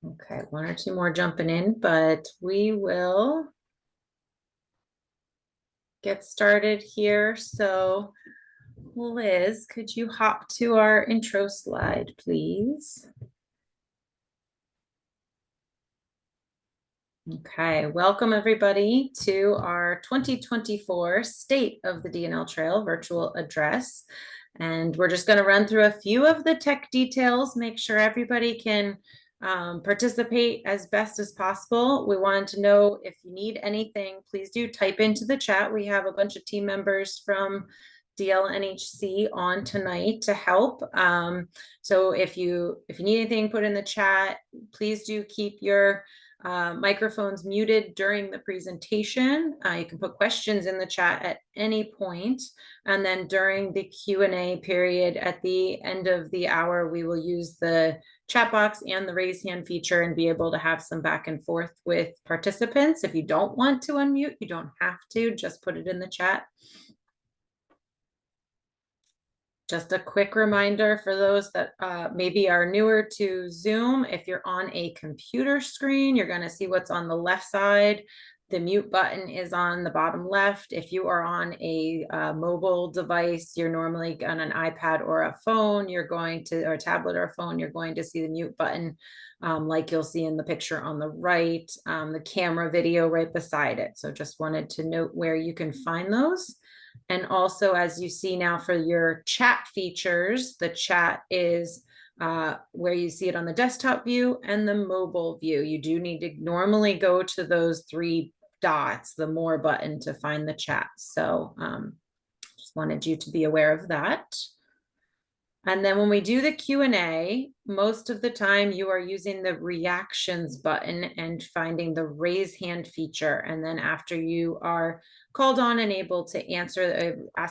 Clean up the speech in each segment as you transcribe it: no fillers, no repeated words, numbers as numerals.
Okay, one or two more jumping in, but we will get started here. So Liz, could you hop to our intro slide, please? Okay, welcome everybody to our 2024 State of the D&L Trail virtual address. And we're just going to run through a few of the tech details, make sure everybody can participate as best as possible. We wanted to know if you need anything, please do type into the chat. We have a bunch of team members from DLNHC on tonight to help. So if you need anything, put in the chat. Please do keep your microphones muted during the presentation. You can put questions in the chat at any point. And then during the Q&A period at the end of the hour, we will use the chat box and the raise hand feature and be able to have some back and forth with participants. If you don't want to unmute, you don't have to, just put it in the chat. Just a quick reminder for those that maybe are newer to Zoom, if you're on a computer screen, you're going to see what's on the left side. The mute button is on the bottom left. If you are on a mobile device, you're normally on an iPad or a phone, you're going to, or a tablet or a phone, you're going to see the mute button like you'll see in the picture on the right, the camera video right beside it. So just wanted to note where you can find those. And also, as you see now for your chat features, the chat is where you see it on the desktop view and the mobile view. You do need to normally go to those three dots, the more button, to find the chat. So just wanted you to be aware of that. And then when we do the Q&A, most of the time you are using the reactions button and finding the raise hand feature. And then after you are called on and able to ask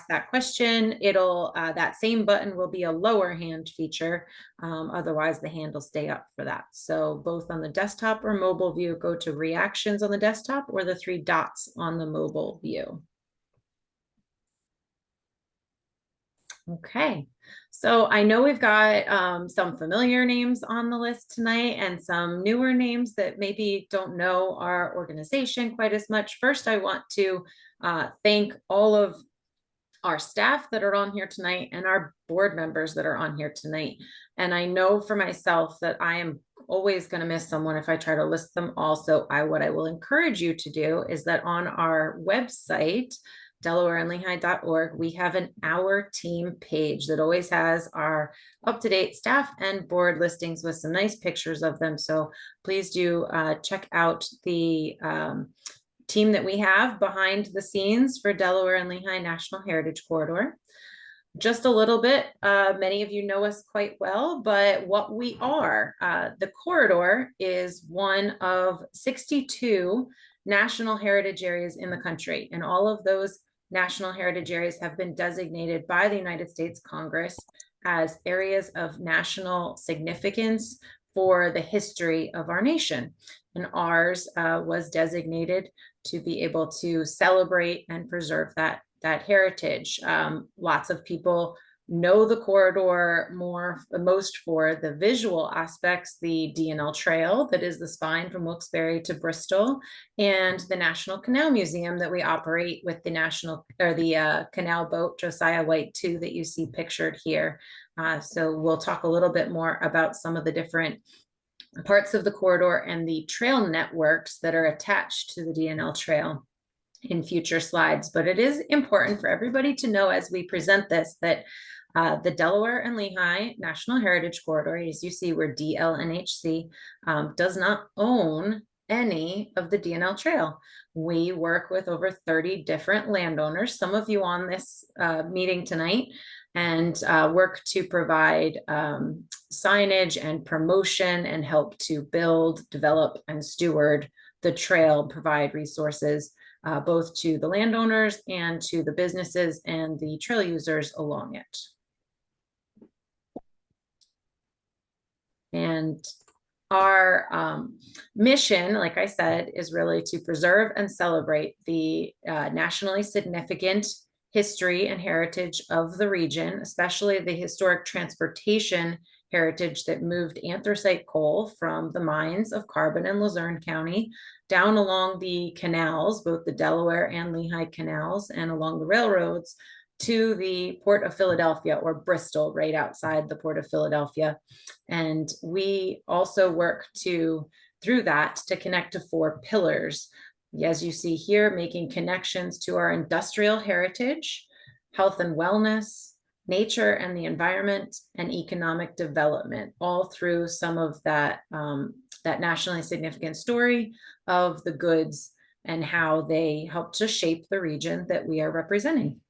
that question, it'll that same button will be a lower hand feature. Otherwise the hand will stay up for that. So both on the desktop or mobile view, go to reactions on the desktop or the three dots on the mobile view. Okay, so I know we've got some familiar names on the list tonight and some newer names that maybe don't know our organization quite as much. First, I want to thank all of our staff that are on here tonight and our board members that are on here tonight. And I know for myself that I am always going to miss someone if I try to list them all. So what I will encourage you to do is that on our website, DelawareandLehigh.org, we have an Our Team page that always has our up-to-date staff and board listings with some nice pictures of them. So please do check out the team that we have behind the scenes for Delaware and Lehigh National Heritage Corridor. Just a little bit, many of you know us quite well, but what we are, the corridor is one of 62 national heritage areas in the country, and all of those national heritage areas have been designated by the United States Congress as areas of national significance for the history of our nation. And ours was designated to be able to celebrate and preserve that heritage. Lots of people know the corridor most for the visual aspects, the D&L Trail that is the spine from Wilkes-Barre to Bristol, and the National Canal Museum that we operate with the canal boat Josiah White II that you see pictured here. So we'll talk a little bit more about some of the different parts of the corridor and the trail networks that are attached to the D&L Trail in future slides. But it is important for everybody to know as we present this that the Delaware and Lehigh National Heritage Corridor, as you see, we're DLNHC, does not own any of the D&L Trail. We work with over 30 different landowners, some of you on this meeting tonight, and work to provide signage and promotion and help to build, develop, and steward the trail, provide resources both to the landowners and to the businesses and the trail users along it. And our mission, like I said, is really to preserve and celebrate the nationally significant history and heritage of the region, especially the historic transportation heritage that moved anthracite coal from the mines of Carbon and Luzerne County down along the canals, both the Delaware and Lehigh canals, and along the railroads to the Port of Philadelphia, or Bristol, right outside the Port of Philadelphia. And we also work through that to connect to 4 pillars. As you see here, making connections to our industrial heritage, health and wellness, nature and the environment, and economic development, all through some of that, that nationally significant story of the goods and how they help to shape the region that we are representing.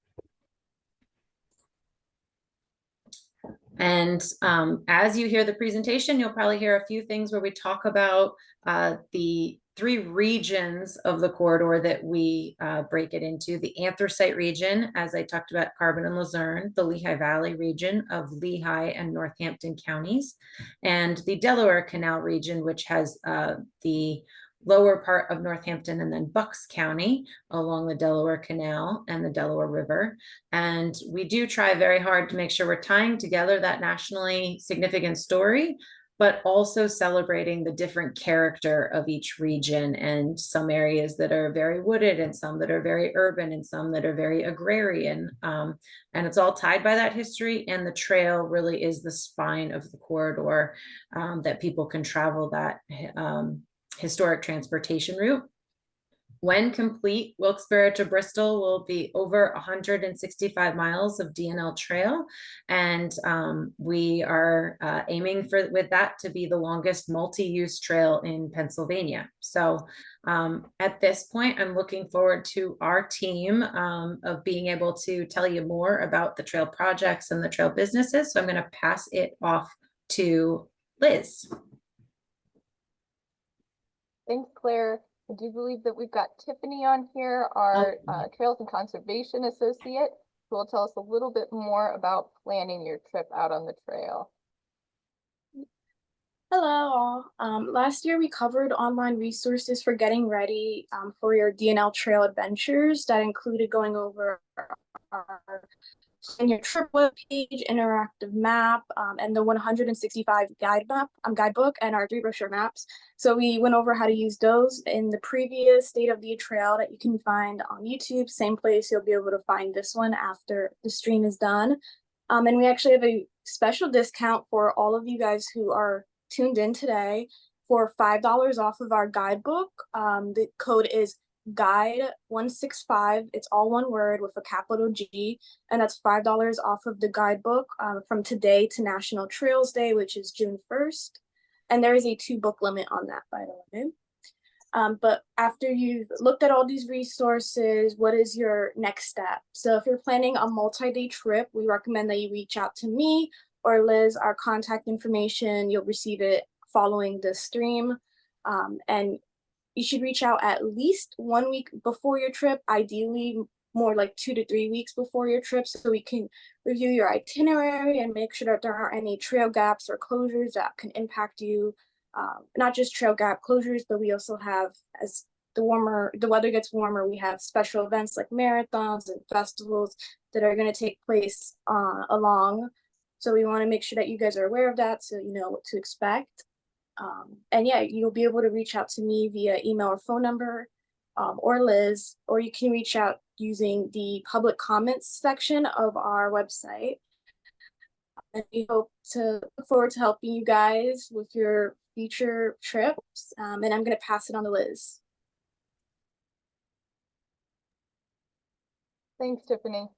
And as you hear the presentation, you'll probably hear a few things where we talk about the 3 regions of the corridor that we break it into: the anthracite region, as I talked about, Carbon and Luzerne; the Lehigh Valley region of Lehigh and Northampton counties; and the Delaware Canal region, which has the lower part of Northampton and then Bucks County along the Delaware Canal and the Delaware River. And we do try very hard to make sure we're tying together that nationally significant story, but also celebrating the different character of each region, and some areas that are very wooded and some that are very urban and some that are very agrarian. And it's all tied by that history, and the trail really is the spine of the corridor that people can travel that historic transportation route. When complete, Wilkes-Barre to Bristol will be over 165 miles of D&L Trail, and we are aiming with that to be the longest multi-use trail in Pennsylvania. So at this point, I'm looking forward to our team of being able to tell you more about the trail projects and the trail businesses. So I'm going to pass it off to Liz. Thanks, Claire. I do believe that we've got Tiffany on here, our Trails and Conservation Associate, who will tell us a little bit more about planning your trip out on the trail. Hello all. Last year we covered online resources for getting ready for your D&L Trail adventures. That included going over our your trip webpage, interactive map, and the 165 guidebook, and our 3 brochure maps. So we went over how to use those in the previous State of the Trail that you can find on YouTube. Same place you'll be able to find this one after the stream is done. And we actually have a special discount for all of you guys who are tuned in today for $5 off of our guidebook. The code is guide165. It's all one word with a capital G, and that's $5 off of the guidebook from today to National Trails Day, which is June 1st. And there is a 2-book limit on that, by the way. But after you've looked at all these resources, what is your next step? So if you're planning a multi-day trip, we recommend that you reach out to me or Liz. Our contact information, you'll receive it following the stream. And you should reach out at least 1 week before your trip, ideally more like 2 to 3 weeks before your trip, so we can review your itinerary and make sure that there aren't any trail gaps or closures that can impact you. Not just trail gap closures, but we also have, as the weather gets warmer, we have special events like marathons and festivals that are going to take place along. So we want to make sure that you guys are aware of that, so you know what to expect. And yeah, you'll be able to reach out to me via email or phone number, or Liz, or you can reach out using the public comments section of our website. And we look forward to helping you guys with your future trips. And I'm going to pass it on to Liz. Thanks, Tiffany.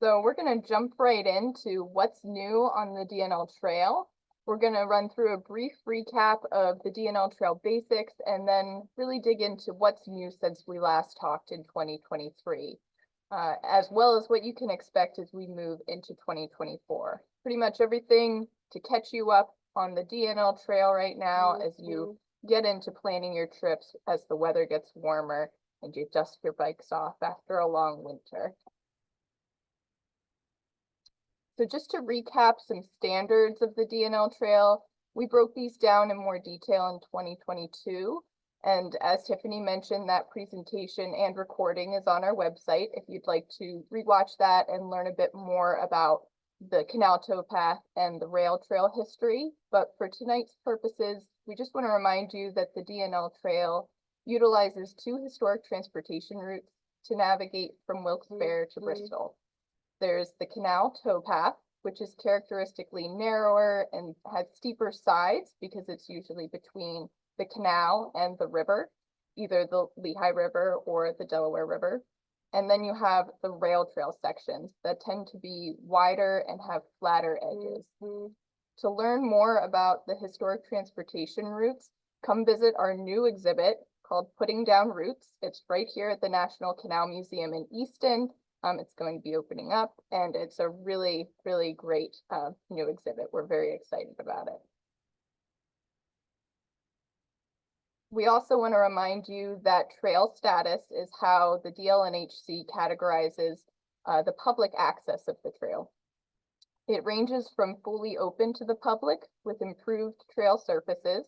So we're going to jump right into what's new on the D&L Trail. We're going to run through a brief recap of the D&L Trail basics and then really dig into what's new since we last talked in 2023, as well as what you can expect as we move into 2024. Pretty much everything to catch you up on the D&L Trail right now as you get into planning your trips as the weather gets warmer and you dust your bikes off after a long winter. So just to recap some standards of the D&L Trail, we broke these down in more detail in 2022. And as Tiffany mentioned, that presentation and recording is on our website if you'd like to rewatch that and learn a bit more about the canal towpath and the rail trail history. But for tonight's purposes, we just want to remind you that the D&L Trail utilizes 2 historic transportation routes to navigate from Wilkes-Barre to Bristol. There's the canal towpath, which is characteristically narrower and has steeper sides because it's usually between the canal and the river, either the Lehigh River or the Delaware River. And then you have the rail trail sections that tend to be wider and have flatter edges. To learn more about the historic transportation routes, come visit our new exhibit called Putting Down Roots. It's right here at the National Canal Museum in Easton. It's going to be opening up, and it's a really, really great new exhibit. We're very excited about it. We also want to remind you that trail status is how the DLNHC categorizes the public access of the trail. It ranges from fully open to the public with improved trail surfaces,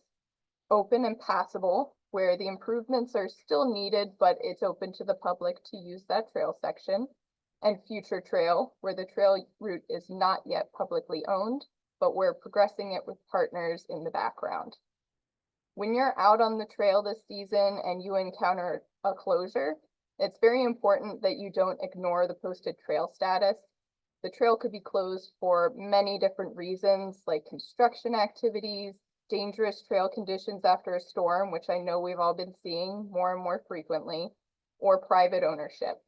open and passable, where the improvements are still needed, but it's open to the public to use that trail section, and future trail, where the trail route is not yet publicly owned, but we're progressing it with partners in the background. When you're out on the trail this season and you encounter a closure, it's very important that you don't ignore the posted trail status. The trail could be closed for many different reasons, like construction activities, dangerous trail conditions after a storm, which I know we've all been seeing more and more frequently, or private ownership.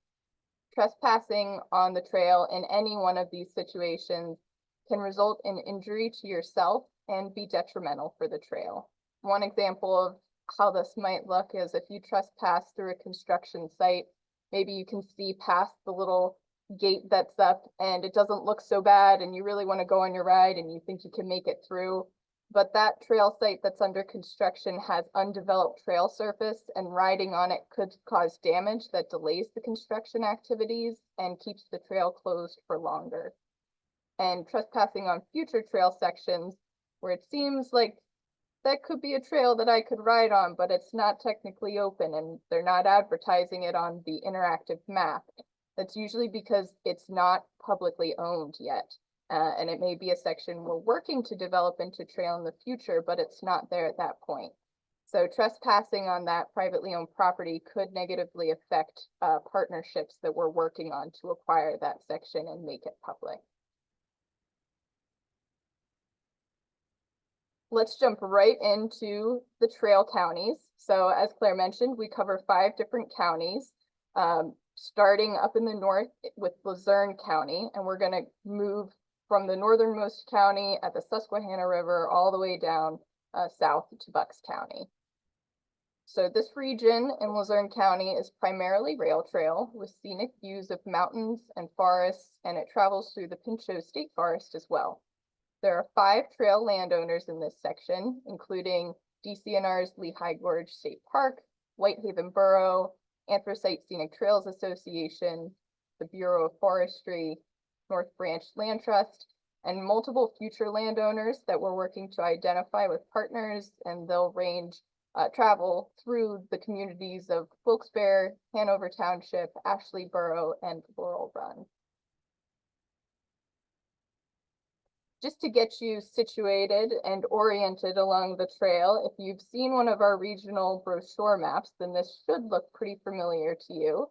Trespassing on the trail in any one of these situations can result in injury to yourself and be detrimental for the trail. One example of how this might look is if you trespass through a construction site, maybe you can see past the little gate that's up and it doesn't look so bad and you really want to go on your ride and you think you can make it through. But that trail site that's under construction has undeveloped trail surface, and riding on it could cause damage that delays the construction activities and keeps the trail closed for longer. And trespassing on future trail sections where it seems like that could be a trail that I could ride on, but it's not technically open and they're not advertising it on the interactive map. That's usually because it's not publicly owned yet. And it may be a section we're working to develop into trail in the future, but it's not there at that point. So trespassing on that privately owned property could negatively affect partnerships that we're working on to acquire that section and make it public. Let's jump right into the trail counties. So as Claire mentioned, we cover 5 different counties, starting up in the north with Luzerne County, and we're going to move from the northernmost county at the Susquehanna River all the way down south to Bucks County. So this region in Luzerne County is primarily rail trail with scenic views of mountains and forests, and it travels through the Pinchot State Forest as well. There are 5 trail landowners in this section, including DCNR's Lehigh Gorge State Park, Whitehaven Borough, Anthracite Scenic Trails Association, the Bureau of Forestry, North Branch Land Trust, and multiple future landowners that we're working to identify with partners, and they'll travel through the communities of Wilkes-Barre, Hanover Township, Ashley Borough, and Laurel Run. Just to get you situated and oriented along the trail, if you've seen one of our regional brochure maps, then this should look pretty familiar to you.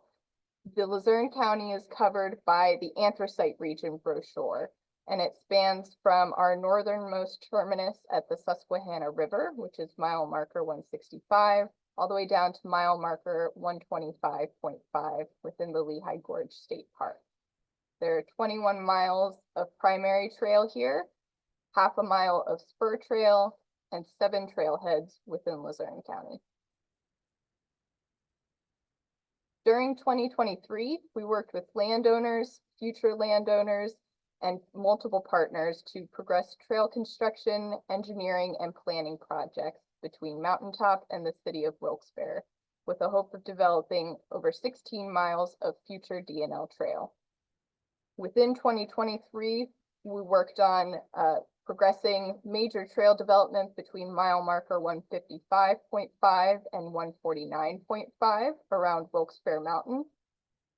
The Luzerne County is covered by the Anthracite region brochure, and it spans from our northernmost terminus at the Susquehanna River, which is mile marker 165, all the way down to mile marker 125.5 within the Lehigh Gorge State Park. There are 21 miles of primary trail here, half a mile of spur trail, and 7 trailheads within Luzerne County. During 2023, we worked with landowners, future landowners, and multiple partners to progress trail construction, engineering, and planning projects between Mountaintop and the city of Wilkes-Barre, with the hope of developing over 16 miles of future D&L Trail. Within 2023, we worked on progressing major trail development between mile marker 155.5 and 149.5 around Wilkes-Barre Mountain.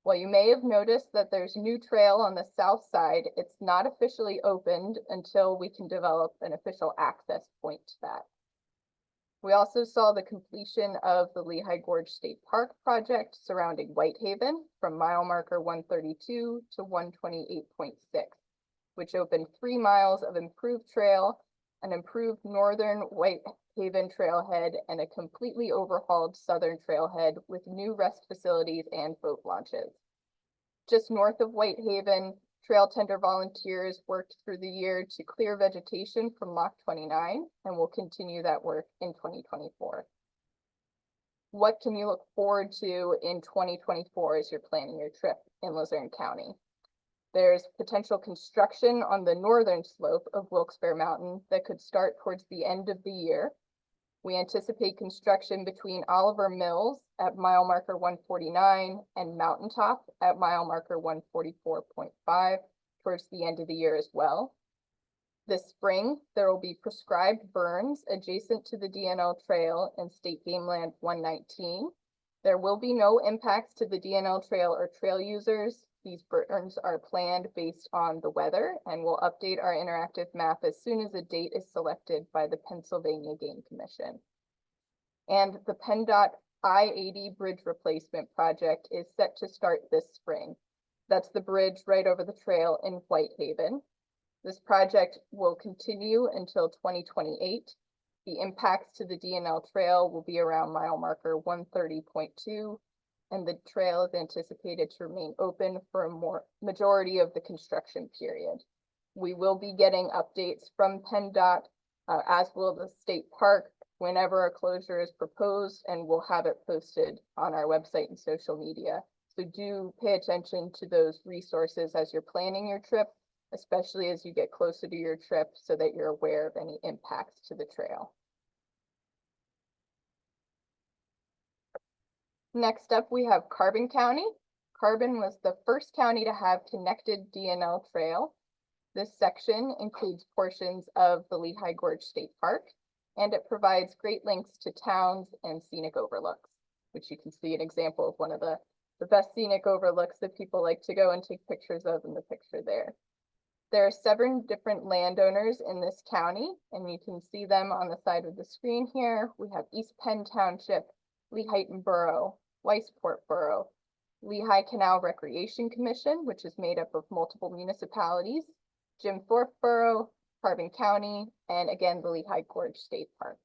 While you may have noticed that there's new trail on the south side, it's not officially opened until we can develop an official access point to that. We also saw the completion of the Lehigh Gorge State Park project surrounding Whitehaven from mile marker 132 to 128.6, which opened 3 miles of improved trail, an improved northern Whitehaven trailhead, and a completely overhauled southern trailhead with new rest facilities and boat launches. Just north of Whitehaven, trail tender volunteers worked through the year to clear vegetation from Lock 29 and will continue that work in 2024. What can you look forward to in 2024 as you're planning your trip in Luzerne County? There's potential construction on the northern slope of Wilkes-Barre Mountain that could start towards the end of the year. We anticipate construction between Oliver Mills at mile marker 149 and Mountaintop at mile marker 144.5 towards the end of the year as well. This spring, there will be prescribed burns adjacent to the D&L Trail and State Game Land 119. There will be no impacts to the D&L Trail or trail users. These burns are planned based on the weather, and we'll update our interactive map as soon as a date is selected by the Pennsylvania Game Commission. And the PennDOT I-80 bridge replacement project is set to start this spring. That's the bridge right over the trail in Whitehaven. This project will continue until 2028. The impacts to the D&L Trail will be around mile marker 130.2. And the trail is anticipated to remain open for a majority of the construction period. We will be getting updates from PennDOT, as will the state park, whenever a closure is proposed, and we'll have it posted on our website and social media. So do pay attention to those resources as you're planning your trip, especially as you get closer to your trip, so that you're aware of any impacts to the trail. Next up, we have Carbon County. Carbon was the first county to have connected D&L Trail. This section includes portions of the Lehigh Gorge State Park, and it provides great links to towns and scenic overlooks, which you can see an example of one of the best scenic overlooks that people like to go and take pictures of in the picture there. There are 7 different landowners in this county, and you can see them on the side of the screen here. We have East Penn Township, Lehighton Borough, Weisport Borough, Lehigh Canal Recreation Commission, which is made up of multiple municipalities, Jim Thorpe Borough, Carbon County, and again, the Lehigh Gorge State Park.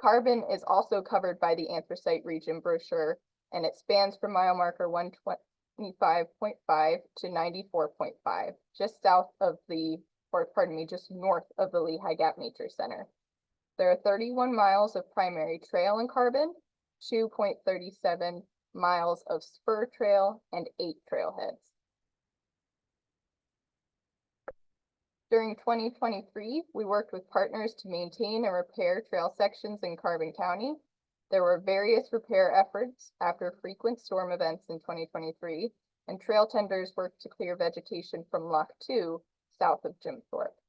Carbon is also covered by the Anthracite Region brochure, and it spans from mile marker 125.5 to 94.5, just south of just north of the Lehigh Gap Nature Center. There are 31 miles of primary trail in Carbon, 2.37 miles of spur trail, and 8 trailheads. During 2023, we worked with partners to maintain and repair trail sections in Carbon County. There were various repair efforts after frequent storm events in 2023, and trail tenders worked to clear vegetation from Lock 2 south of Jim Thorpe.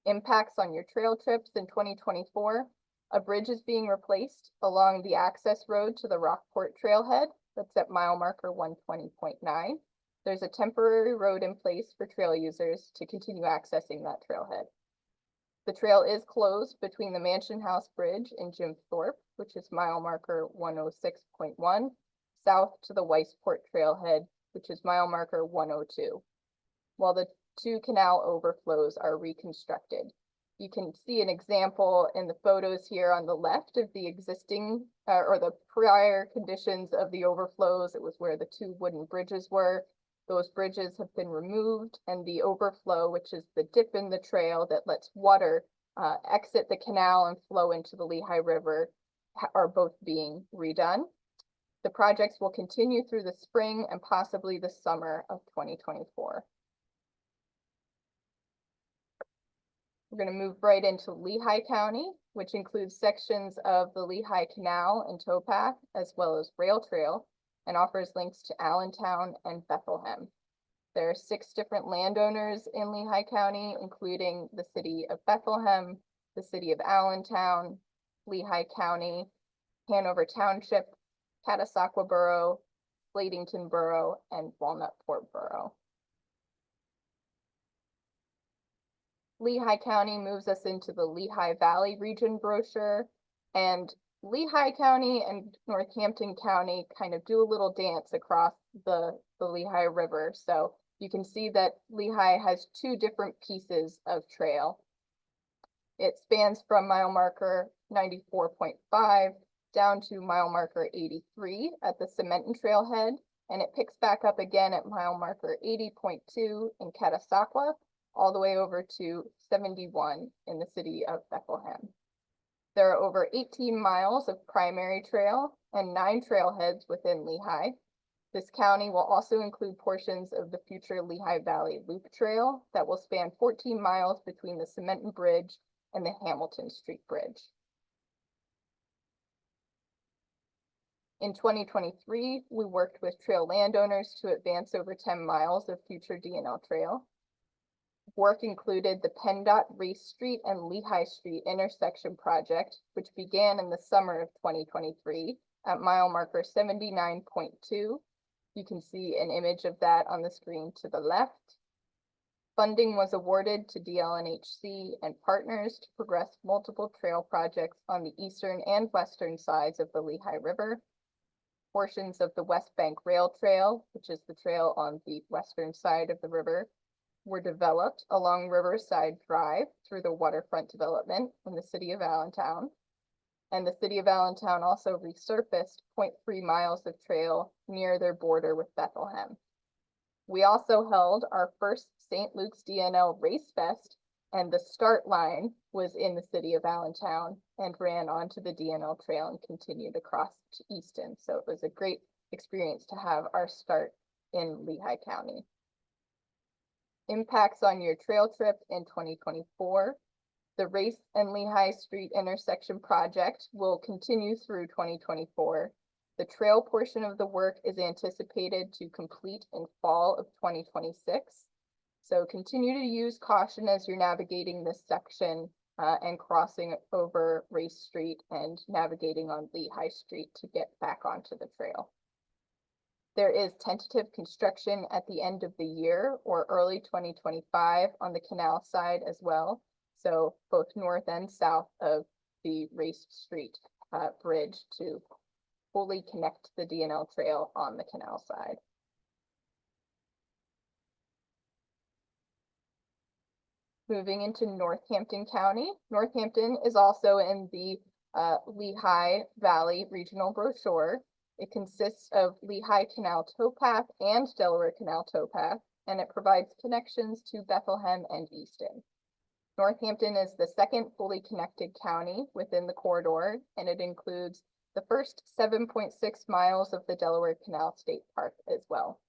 Impacts on your trail trips in 2024, a bridge is being replaced along the access road to the Rockport trailhead. That's at mile marker 120.9. There's a temporary road in place for trail users to continue accessing that trailhead. The trail is closed between the Mansion House Bridge and Jim Thorpe, which is mile marker 106.1, south to the Weisport trailhead, which is mile marker 102. While the 2 canal overflows are reconstructed. You can see an example in the photos here on the left of the existing or the prior conditions of the overflows. It was where the 2 wooden bridges were. Those bridges have been removed, and the overflow, which is the dip in the trail that lets water exit the canal and flow into the Lehigh River, are both being redone. The projects will continue through the spring and possibly the summer of 2024. We're going to move right into Lehigh County, which includes sections of the Lehigh Canal and towpath, as well as rail trail, and offers links to Allentown and Bethlehem. There are 6 different landowners in Lehigh County, including the city of Bethlehem, the city of Allentown, Lehigh County, Hanover Township, Catasauqua Borough, Slatington Borough, and Walnutport Borough. Lehigh County moves us into the Lehigh Valley region brochure, and Lehigh County and Northampton County kind of do a little dance across the Lehigh River. So you can see that Lehigh has 2 different pieces of trail. It spans from mile marker 94.5 down to mile marker 83 at the Cementon Trailhead, and it picks back up again at mile marker 80.2 in Catasauqua, all the way over to 71 in the city of Bethlehem. There are over 18 miles of primary trail and 9 trailheads within Lehigh. This county will also include portions of the future Lehigh Valley Loop Trail that will span 14 miles between the Cementon Bridge and the Hamilton Street Bridge. In 2023, we worked with trail landowners to advance over 10 miles of future D&L Trail. Work included the PennDOT Race Street and Lehigh Street intersection project, which began in the summer of 2023 at mile marker 79.2. You can see an image of that on the screen to the left. Funding was awarded to DLNHC and partners to progress multiple trail projects on the eastern and western sides of the Lehigh River. Portions of the West Bank Rail Trail, which is the trail on the western side of the river, were developed along Riverside Drive through the waterfront development in the city of Allentown. And the city of Allentown also resurfaced 0.3 miles of trail near their border with Bethlehem. We also held our first St. Luke's D&L Race Fest, and the start line was in the city of Allentown and ran onto the D&L Trail and continued across to Easton. So it was a great experience to have our start in Lehigh County. Impacts on your trail trip in 2024. The Race and Lehigh Street intersection project will continue through 2024. The trail portion of the work is anticipated to complete in fall of 2026. So continue to use caution as you're navigating this section and crossing over Race Street and navigating on Lehigh Street to get back onto the trail. There is tentative construction at the end of the year or early 2025 on the canal side as well. So both north and south of the Race Street bridge to fully connect the D&L Trail on the canal side. Moving into Northampton County. Northampton is also in the Lehigh Valley Regional Brochure. It consists of Lehigh Canal Towpath and Delaware Canal Towpath, and it provides connections to Bethlehem and Easton. Northampton is the second fully connected county within the corridor, and it includes the first 7.6 miles of the Delaware Canal State Park as well.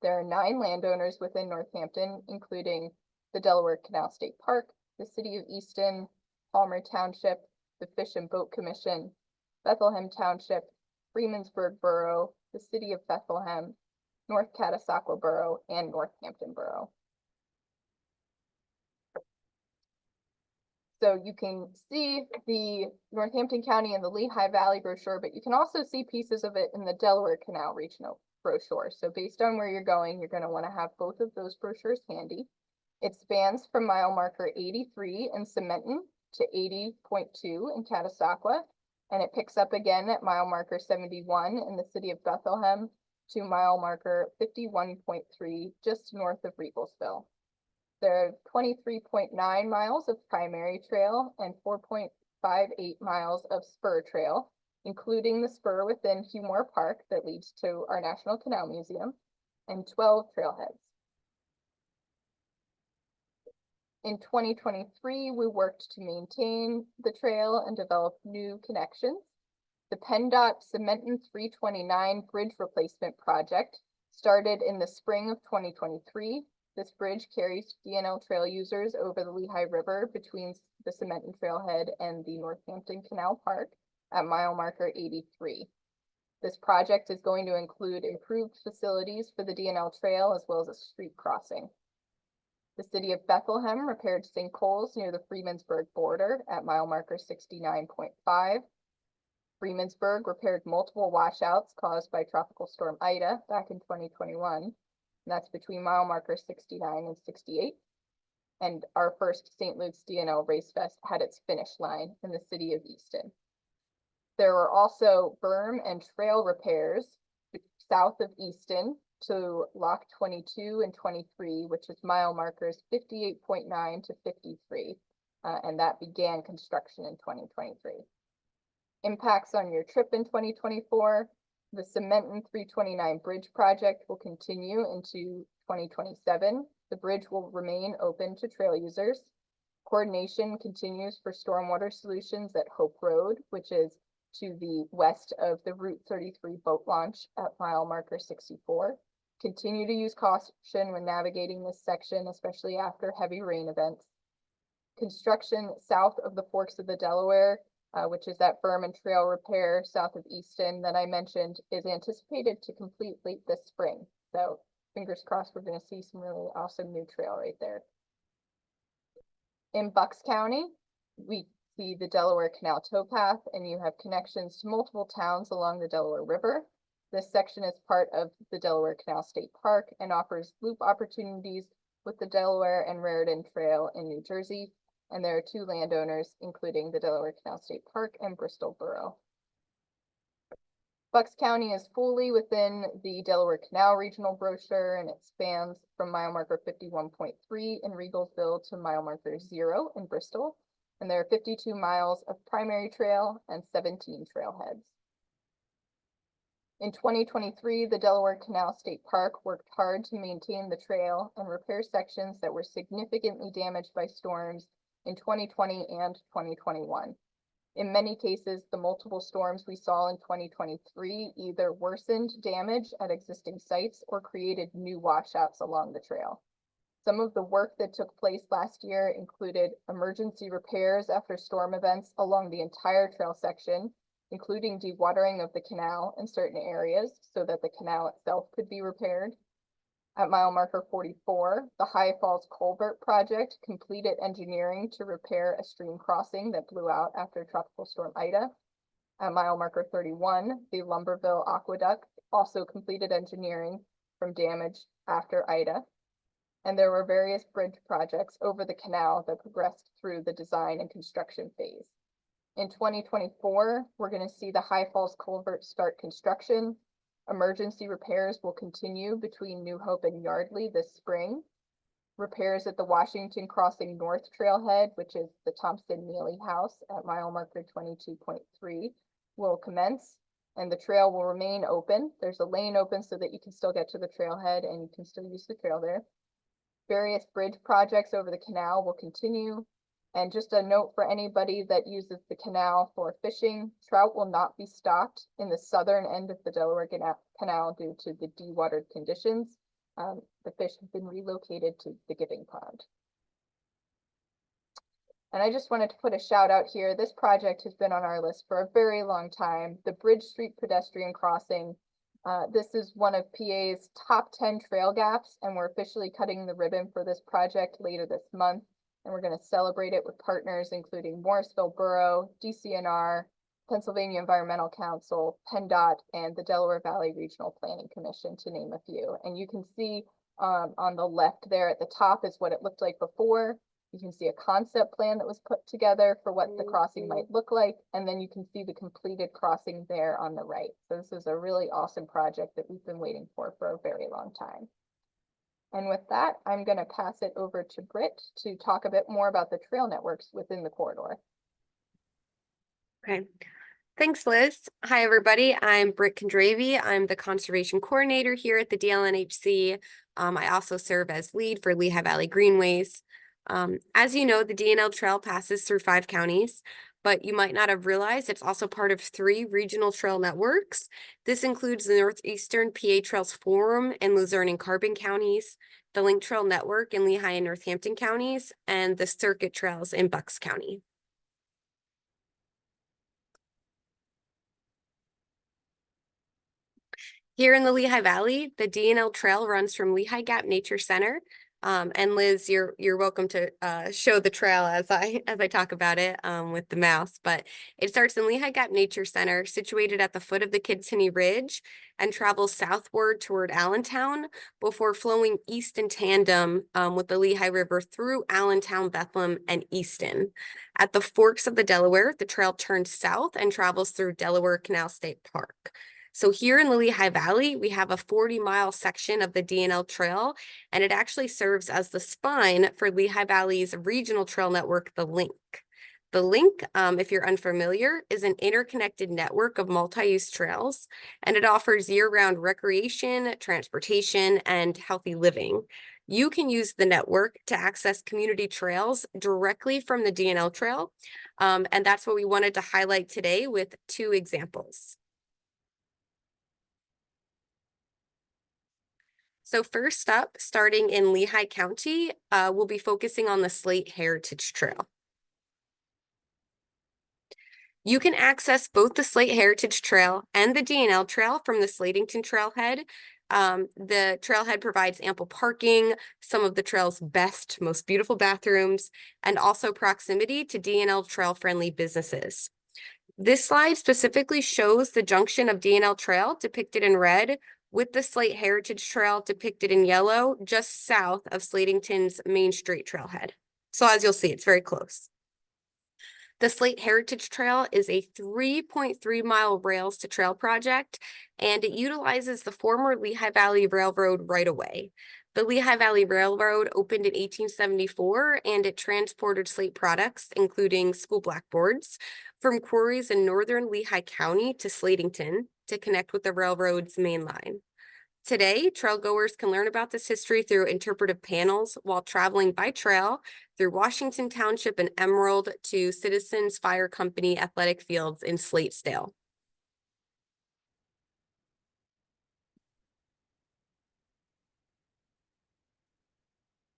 There are 9 landowners within Northampton, including the Delaware Canal State Park, the city of Easton, Palmer Township, the Fish and Boat Commission, Bethlehem Township, Freemansburg Borough, the city of Bethlehem, North Catasauqua Borough, and Northampton Borough. So you can see the Northampton County and the Lehigh Valley brochure, but you can also see pieces of it in the Delaware Canal Regional brochure. So based on where you're going to want to have both of those brochures handy. It spans from mile marker 83 in Cementon to 80.2 in Catasauqua, and it picks up again at mile marker 71 in the city of Bethlehem to mile marker 51.3 just north of Regalsville. There are 23.9 miles of primary trail and 4.58 miles of spur trail, including the spur within Hugh Park that leads to our National Canal Museum, and 12 trailheads. In 2023, we worked to maintain the trail and develop new connections. The PennDOT Cementon 329 Bridge Replacement Project started in the spring of 2023. This bridge carries D&L Trail users over the Lehigh River between the Cementon Trailhead and the Northampton Canal Park at mile marker 83. This project is going to include improved facilities for the D&L Trail as well as a street crossing. The city of Bethlehem repaired sinkholes near the Freemansburg border at mile marker 69.5. Freemansburg repaired multiple washouts caused by Tropical Storm Ida back in 2021. And that's between mile marker 69 and 68. And our first St. Luke's D&L Race Fest had its finish line in the city of Easton. There were also berm and trail repairs south of Easton to Lock 22 and 23, which is mile markers 58.9 to 53, and that began construction in 2023. Impacts on your trip in 2024, the Cementon 329 Bridge project will continue into 2027. The bridge will remain open to trail users. Coordination continues for stormwater solutions at Hope Road, which is to the west of the Route 33 boat launch at mile marker 64. Continue to use caution when navigating this section, especially after heavy rain events. Construction south of the Forks of the Delaware, which is that berm and trail repair south of Easton that I mentioned, is anticipated to complete late this spring. So fingers crossed, we're going to see some really awesome new trail right there. In Bucks County, we see the Delaware Canal towpath, and you have connections to multiple towns along the Delaware River. This section is part of the Delaware Canal State Park and offers loop opportunities with the Delaware and Raritan Trail in New Jersey. And there are two landowners, including the Delaware Canal State Park and Bristol Borough. Bucks County is fully within the Delaware Canal Regional Brochure, and it spans from mile marker 51.3 in Regalsville to mile marker 0 in Bristol. And there are 52 miles of primary trail and 17 trailheads. In 2023, the Delaware Canal State Park worked hard to maintain the trail and repair sections that were significantly damaged by storms in 2020 and 2021. In many cases, the multiple storms we saw in 2023 either worsened damage at existing sites or created new washouts along the trail. Some of the work that took place last year included emergency repairs after storm events along the entire trail section, including dewatering of the canal in certain areas so that the canal itself could be repaired. At mile marker 44, the High Falls Culvert project completed engineering to repair a stream crossing that blew out after Tropical Storm Ida. At mile marker 31, the Lumberville Aqueduct also completed engineering from damage after Ida. And there were various bridge projects over the canal that progressed through the design and construction phase. In 2024, we're going to see the High Falls Culvert start construction. Emergency repairs will continue between New Hope and Yardley this spring. Repairs at the Washington Crossing North Trailhead, which is the Thompson Neely House at mile marker 22.3, will commence, and the trail will remain open. There's a lane open so that you can still get to the trailhead and you can still use the trail there. Various bridge projects over the canal will continue. And just a note for anybody that uses the canal for fishing, trout will not be stocked in the southern end of the Delaware Canal due to the dewatered conditions. The fish have been relocated to the Giving Pond. And I just wanted to put a shout out here. This project has been on our list for a very long time. The Bridge Street pedestrian crossing. This is one of PA's top 10 trail gaps, and we're officially cutting the ribbon for this project later this month. And we're going to celebrate it with partners including Morrisville Borough, DCNR, Pennsylvania Environmental Council, PennDOT, and the Delaware Valley Regional Planning Commission, to name a few. And you can see on the left there at the top is what it looked like before. You can see a concept plan that was put together for what the crossing might look like. And then you can see the completed crossing there on the right. So this is a really awesome project that we've been waiting for a very long time. And with that, I'm going to pass it over to Britt to talk a bit more about the trail networks within the corridor. Okay. Thanks, Liz. Hi, everybody. I'm Britt Condravy. I'm the Conservation Coordinator here at the DLNHC. I also serve as lead for Lehigh Valley Greenways. As you know, the D&L Trail passes through 5 counties, but you might not have realized it's also part of 3 regional trail networks. This includes the Northeastern PA Trails Forum in Luzerne and Carbon counties, the Link Trail Network in Lehigh and Northampton counties, and the Circuit Trails in Bucks County. Here in the Lehigh Valley, the D&L Trail runs from Lehigh Gap Nature Center. And Liz, you're welcome to show the trail as I talk about it with the mouse. But it starts in Lehigh Gap Nature Center, situated at the foot of the Kidstoney Ridge, and travels southward toward Allentown before flowing east in tandem with the Lehigh River through Allentown, Bethlehem, and Easton. At the forks of the Delaware, the trail turns south and travels through Delaware Canal State Park. So here in the Lehigh Valley, we have a 40-mile section of the D&L Trail, and it actually serves as the spine for Lehigh Valley's regional trail network, the Link. The Link, if you're unfamiliar, is an interconnected network of multi-use trails, and it offers year-round recreation, transportation, and healthy living. You can use the network to access community trails directly from the D&L Trail, and that's what we wanted to highlight today with 2 examples. So first up, starting in Lehigh County, we'll be focusing on the Slate Heritage Trail. You can access both the Slate Heritage Trail and the D&L Trail from the Slatington Trailhead. The trailhead provides ample parking, some of the trail's best, most beautiful bathrooms, and also proximity to D&L Trail-friendly businesses. This slide specifically shows the junction of D&L Trail, depicted in red, with the Slate Heritage Trail depicted in yellow, just south of Slatington's Main Street trailhead. So as you'll see, it's very close. The Slate Heritage Trail is a 3.3-mile rails to trail project, and it utilizes the former Lehigh Valley Railroad right-of-way. The Lehigh Valley Railroad opened in 1874, and it transported slate products, including school blackboards, from quarries in northern Lehigh County to Slatington to connect with the railroad's main line. Today, trailgoers can learn about this history through interpretive panels while traveling by trail through Washington Township and Emerald to Citizens Fire Company athletic fields in Slatesdale.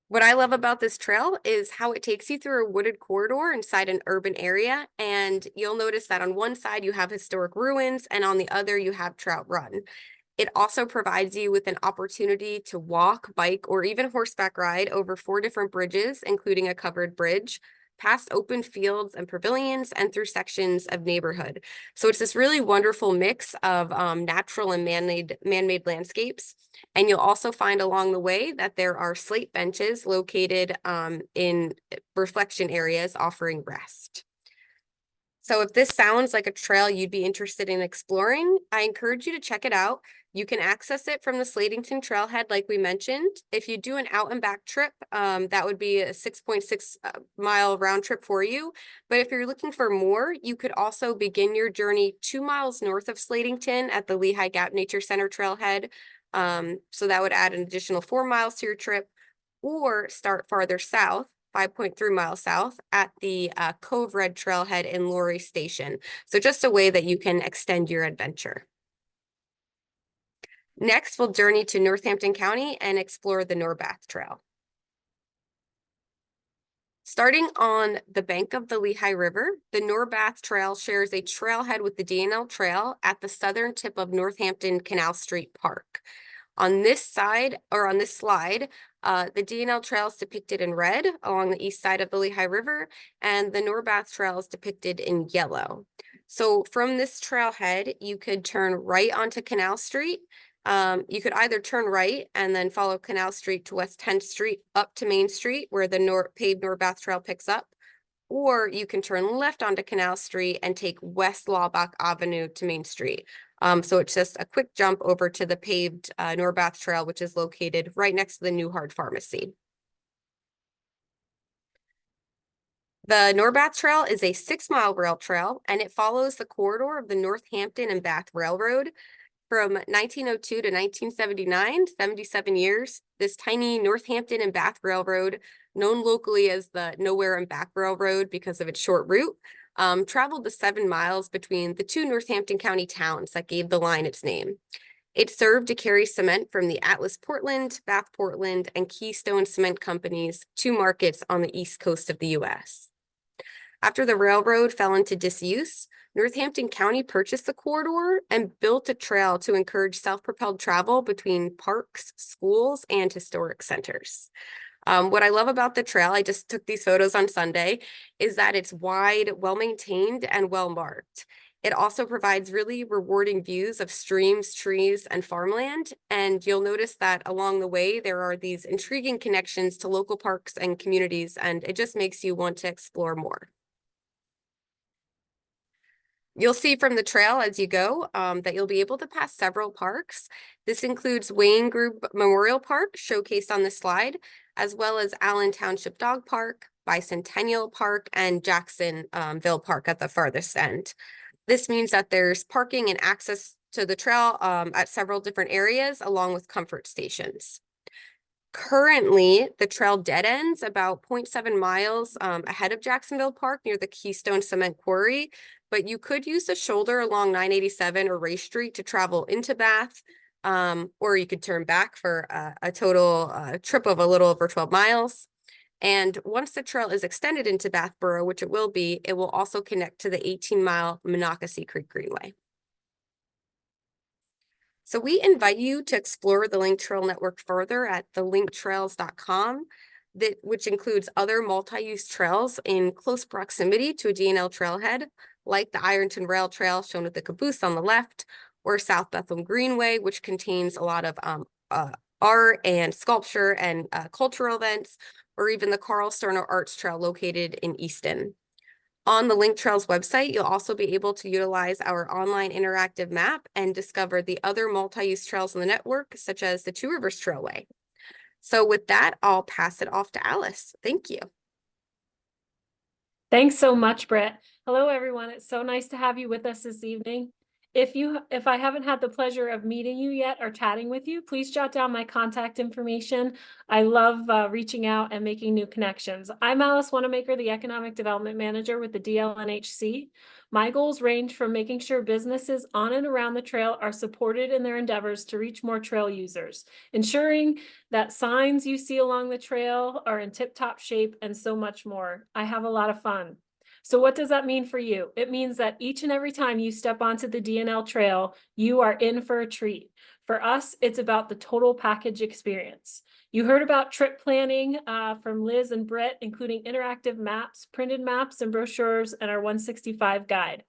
What I love about this trail is how it takes you through a wooded corridor inside an urban area, and you'll notice that on one side you have historic ruins and on the other you have Trout Run. It also provides you with an opportunity to walk, bike, or even horseback ride over 4 different bridges, including a covered bridge, past open fields and pavilions, and through sections of neighborhood. So it's this really wonderful mix of natural and man-made landscapes. And you'll also find along the way that there are slate benches located in reflection areas offering rest. So if this sounds like a trail you'd be interested in exploring, I encourage you to check it out. You can access it from the Slatington Trailhead, like we mentioned. If you do an out and back trip, that would be a 6.6 mile round trip for you. But if you're looking for more, you could also begin your journey 2 miles north of Slatington at the Lehigh Gap Nature Center Trailhead. So that would add an additional 4 miles to your trip, or start farther south, 5.3 miles south at the Cove Red Trailhead in Laurie Station. So just a way that you can extend your adventure. Next, we'll journey to Northampton County and explore the Norbath Trail. Starting on the bank of the Lehigh River, the Norbath Trail shares a trailhead with the D&L Trail at the southern tip of Northampton Canal Street Park. On this side, or on this slide, the D&L Trail is depicted in red along the east side of the Lehigh River, and the Norbath Trail is depicted in yellow. So from this trailhead, you could turn right onto Canal Street. You could either turn right and then follow Canal Street to West 10th Street up to Main Street, where the paved Norbath Trail picks up, or you can turn left onto Canal Street and take West Laubach Avenue to Main Street. So it's just a quick jump over to the paved Norbath Trail, which is located right next to the Newhart Pharmacy. The Norbath Trail is a 6-mile rail trail, and it follows the corridor of the Northampton and Bath Railroad. From 1902 to 1979, 77 years, this tiny Northampton and Bath Railroad, known locally as the Nowhere and Back Railroad because of its short route, traveled the 7 miles between the 2 Northampton County towns that gave the line its name. It served to carry cement from the Atlas Portland, Bath Portland, and Keystone Cement Companies to markets on the east coast of the U.S. After the railroad fell into disuse, Northampton County purchased the corridor and built a trail to encourage self-propelled travel between parks, schools, and historic centers. What I love about the trail, I just took these photos on Sunday, is that it's wide, well-maintained, and well-marked. It also provides really rewarding views of streams, trees, and farmland. And you'll notice that along the way, there are these intriguing connections to local parks and communities, and it just makes you want to explore more. You'll see from the trail as you go that you'll be able to pass several parks. This includes Wayne Group Memorial Park, showcased on this slide, as well as Allen Township Dog Park, Bicentennial Park, and Jacksonville Park at the farthest end. This means that there's parking and access to the trail at several different areas, along with comfort stations. Currently, the trail dead ends about 0.7 miles ahead of Jacksonville Park near the Keystone Cement Quarry, but you could use the shoulder along 987 or Ray Street to travel into Bath, or you could turn back for a total trip of a little over 12 miles. And once the trail is extended into Bath Borough, which it will also connect to the 18-mile Monocacy Creek Greenway. So we invite you to explore the Link Trail Network further at thelinktrails.com, which includes other multi-use trails in close proximity to a D&L trailhead, like the Ironton Rail Trail shown with the caboose on the left, or South Bethlehem Greenway, which contains a lot of art and sculpture and cultural events, or even the Carl Sterner Arts Trail located in Easton. On the Link Trails website, you'll also be able to utilize our online interactive map and discover the other multi-use trails in the network, such as the Two Rivers Trailway. So with that, I'll pass it off to Alice. Thank you. Thanks so much, Britt. Hello, everyone. It's so nice to have you with us this evening. If I haven't had the pleasure of meeting you yet or chatting with you, please jot down my contact information. I love reaching out and making new connections. I'm Alice Wanamaker, the Economic Development Manager with the DLNHC. My goals range from making sure businesses on and around the trail are supported in their endeavors to reach more trail users, ensuring that signs you see along the trail are in tip-top shape, and so much more. I have a lot of fun. So what does that mean for you? It means that each and every time you step onto the D&L Trail, you are in for a treat. For us, it's about the total package experience. You heard about trip planning from Liz and Britt, including interactive maps, printed maps, and brochures, and our 165 guide.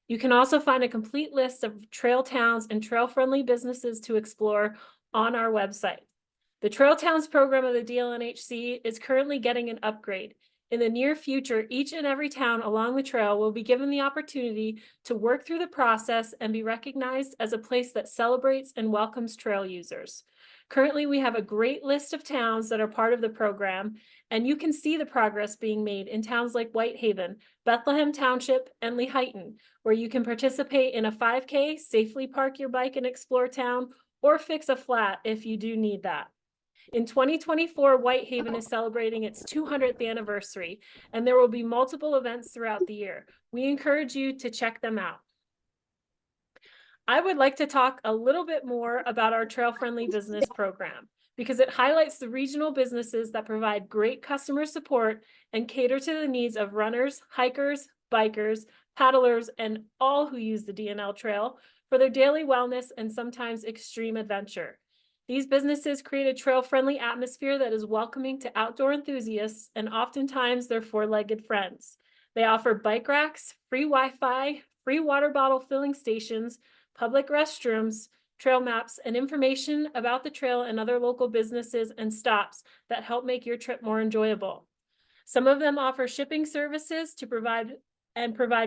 You can also find a complete list of trail towns and trail-friendly businesses to explore on our website. The Trail Towns program of the DLNHC is currently getting an upgrade. In the near future, each and every town along the trail will be given the opportunity to work through the process and be recognized as a place that celebrates and welcomes trail users. Currently, we have a great list of towns that are part of the program, and you can see the progress being made in towns like Whitehaven, Bethlehem Township, and Lehighton, where you can participate in a 5K, safely park your bike and explore town, or fix a flat if you do need that. In 2024, Whitehaven is celebrating its 200th anniversary, and there will be multiple events throughout the year. We encourage you to check them out. I would like to talk a little bit more about our trail-friendly business program because it highlights the regional businesses that provide great customer support and cater to the needs of runners, hikers, bikers, paddlers, and all who use the D&L Trail for their daily wellness and sometimes extreme adventure. These businesses create a trail-friendly atmosphere that is welcoming to outdoor enthusiasts and oftentimes their four-legged friends. They offer bike racks, free Wi-Fi, free water bottle filling stations, public restrooms, trail maps, and information about the trail and other local businesses and stops that help make your trip more enjoyable. Some of them offer shipping services to provide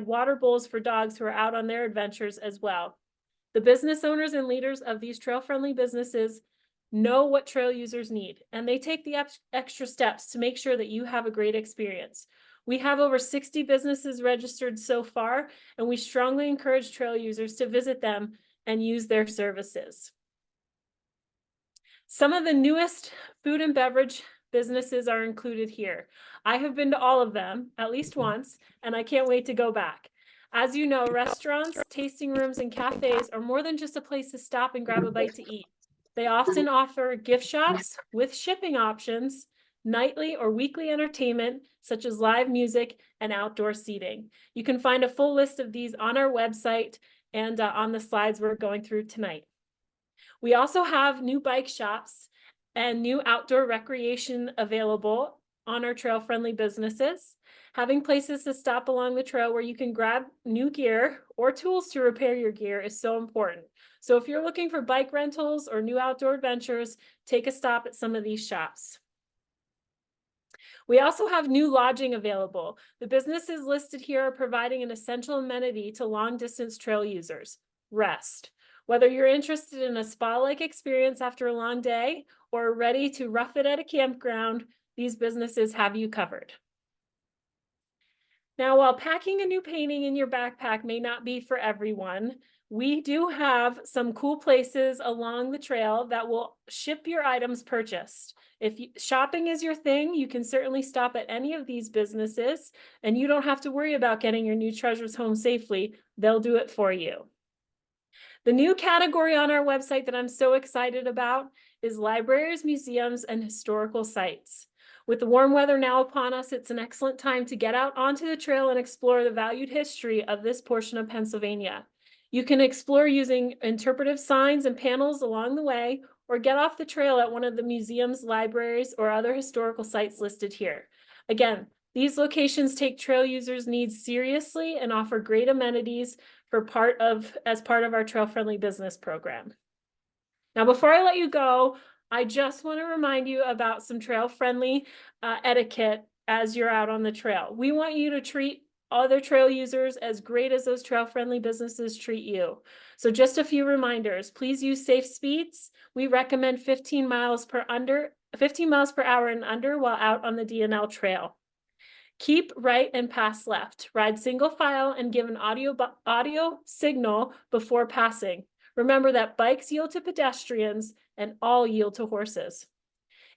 water bowls for dogs who are out on their adventures as well. The business owners and leaders of these trail-friendly businesses know what trail users need, and they take the extra steps to make sure that you have a great experience. We have over 60 businesses registered so far, and we strongly encourage trail users to visit them and use their services. Some of the newest food and beverage businesses are included here. I have been to all of them at least once, and I can't wait to go back. As you know, restaurants, tasting rooms, and cafes are more than just a place to stop and grab a bite to eat. They often offer gift shops with shipping options, nightly or weekly entertainment, such as live music and outdoor seating. You can find a full list of these on our website and on the slides we're going through tonight. We also have new bike shops and new outdoor recreation available on our trail-friendly businesses. Having places to stop along the trail where you can grab new gear or tools to repair your gear is so important. So if you're looking for bike rentals or new outdoor adventures, take a stop at some of these shops. We also have new lodging available. The businesses listed here are providing an essential amenity to long-distance trail users: rest. Whether you're interested in a spa-like experience after a long day or ready to rough it at a campground, these businesses have you covered. Now, while packing a new painting in your backpack may not be for everyone, we do have some cool places along the trail that will ship your items purchased. If shopping is your thing, you can certainly stop at any of these businesses, and you don't have to worry about getting your new treasures home safely. They'll do it for you. The new category on our website that I'm so excited about is libraries, museums, and historical sites. With the warm weather now upon us, it's an excellent time to get out onto the trail and explore the valued history of this portion of Pennsylvania. You can explore using interpretive signs and panels along the way, or get off the trail at one of the museums, libraries, or other historical sites listed here. Again, these locations take trail users' needs seriously and offer great amenities as part of our trail-friendly business program. Now, before I let you go, I just want to remind you about some trail-friendly etiquette as you're out on the trail. We want you to treat other trail users as great as those trail-friendly businesses treat you. So just a few reminders: please use safe speeds. We recommend 15 miles per hour and under while out on the D&L Trail. Keep right and pass left. Ride single file and give an audio signal before passing. Remember that bikes yield to pedestrians and all yield to horses.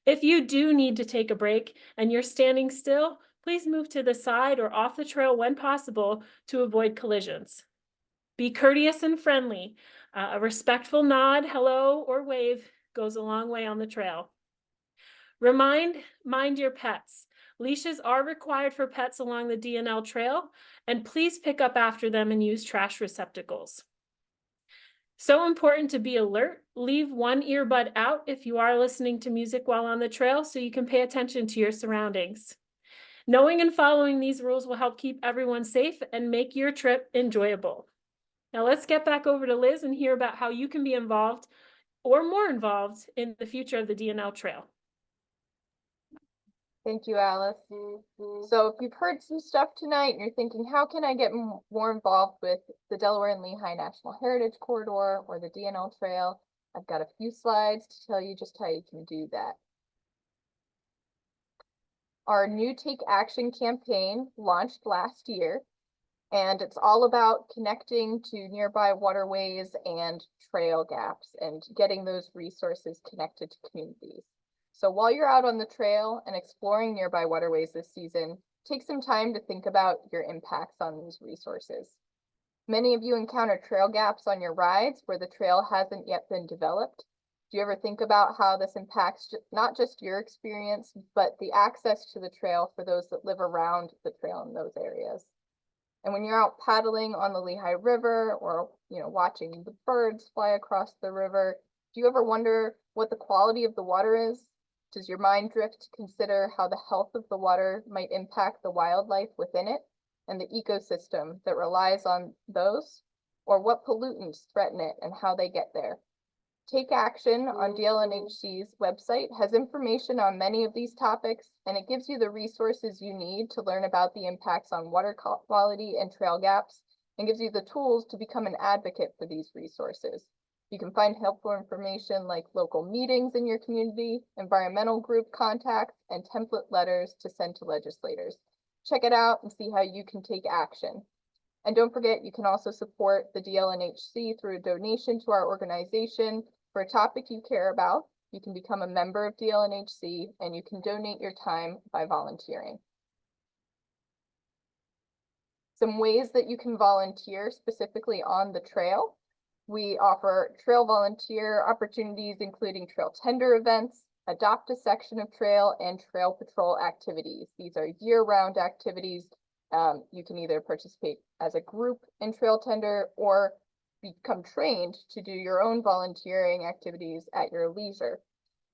If you do need to take a break and you're standing still, please move to the side or off the trail when possible to avoid collisions. Be courteous and friendly. A respectful nod, hello, or wave goes a long way on the trail. Mind your pets. Leashes are required for pets along the D&L Trail, and please pick up after them and use trash receptacles. So important to be alert. Leave one earbud out if you are listening to music while on the trail so you can pay attention to your surroundings. Knowing and following these rules will help keep everyone safe and make your trip enjoyable. Now let's get back over to Liz and hear about how you can be involved or more involved in the future of the D&L Trail. Thank you, Alice. So if you've heard some stuff tonight and you're thinking, how can I get more involved with the Delaware and Lehigh National Heritage Corridor or the D&L Trail, I've got a few slides to tell you just how you can do that. Our new Take Action campaign launched last year, and it's all about connecting to nearby waterways and trail gaps and getting those resources connected to communities. So while you're out on the trail and exploring nearby waterways this season, take some time to think about your impacts on these resources. Many of you encounter trail gaps on your rides where the trail hasn't yet been developed. Do you ever think about how this impacts not just your experience, but the access to the trail for those that live around the trail in those areas? And when you're out paddling on the Lehigh River or watching the birds fly across the river, do you ever wonder what the quality of the water is? Does your mind drift to consider how the health of the water might impact the wildlife within it and the ecosystem that relies on those? Or what pollutants threaten it and how they get there? Take Action on DLNHC's website has information on many of these topics, and it gives you the resources you need to learn about the impacts on water quality and trail gaps, and gives you the tools to become an advocate for these resources. You can find helpful information like local meetings in your community, environmental group contacts, and template letters to send to legislators. Check it out and see how you can take action. And don't forget, you can also support the DLNHC through a donation to our organization for a topic you care about. You can become a member of DLNHC, and you can donate your time by volunteering. Some ways that you can volunteer specifically on the trail. We offer trail volunteer opportunities, including trail tender events, adopt a section of trail, and trail patrol activities. These are year-round activities. You can either participate as a group in trail tender or become trained to do your own volunteering activities at your leisure.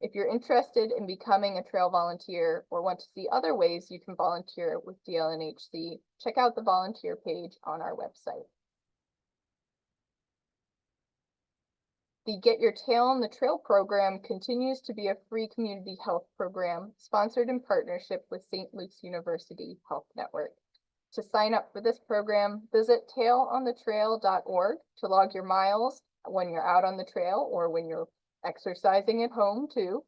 If you're interested in becoming a trail volunteer or want to see other ways you can volunteer with DLNHC, check out the volunteer page on our website. The Get Your Tail on the Trail program continues to be a free community health program sponsored in partnership with St. Luke's University Health Network. To sign up for this program, visit tailonthetrail.org to log your miles when you're out on the trail or when you're exercising at home too.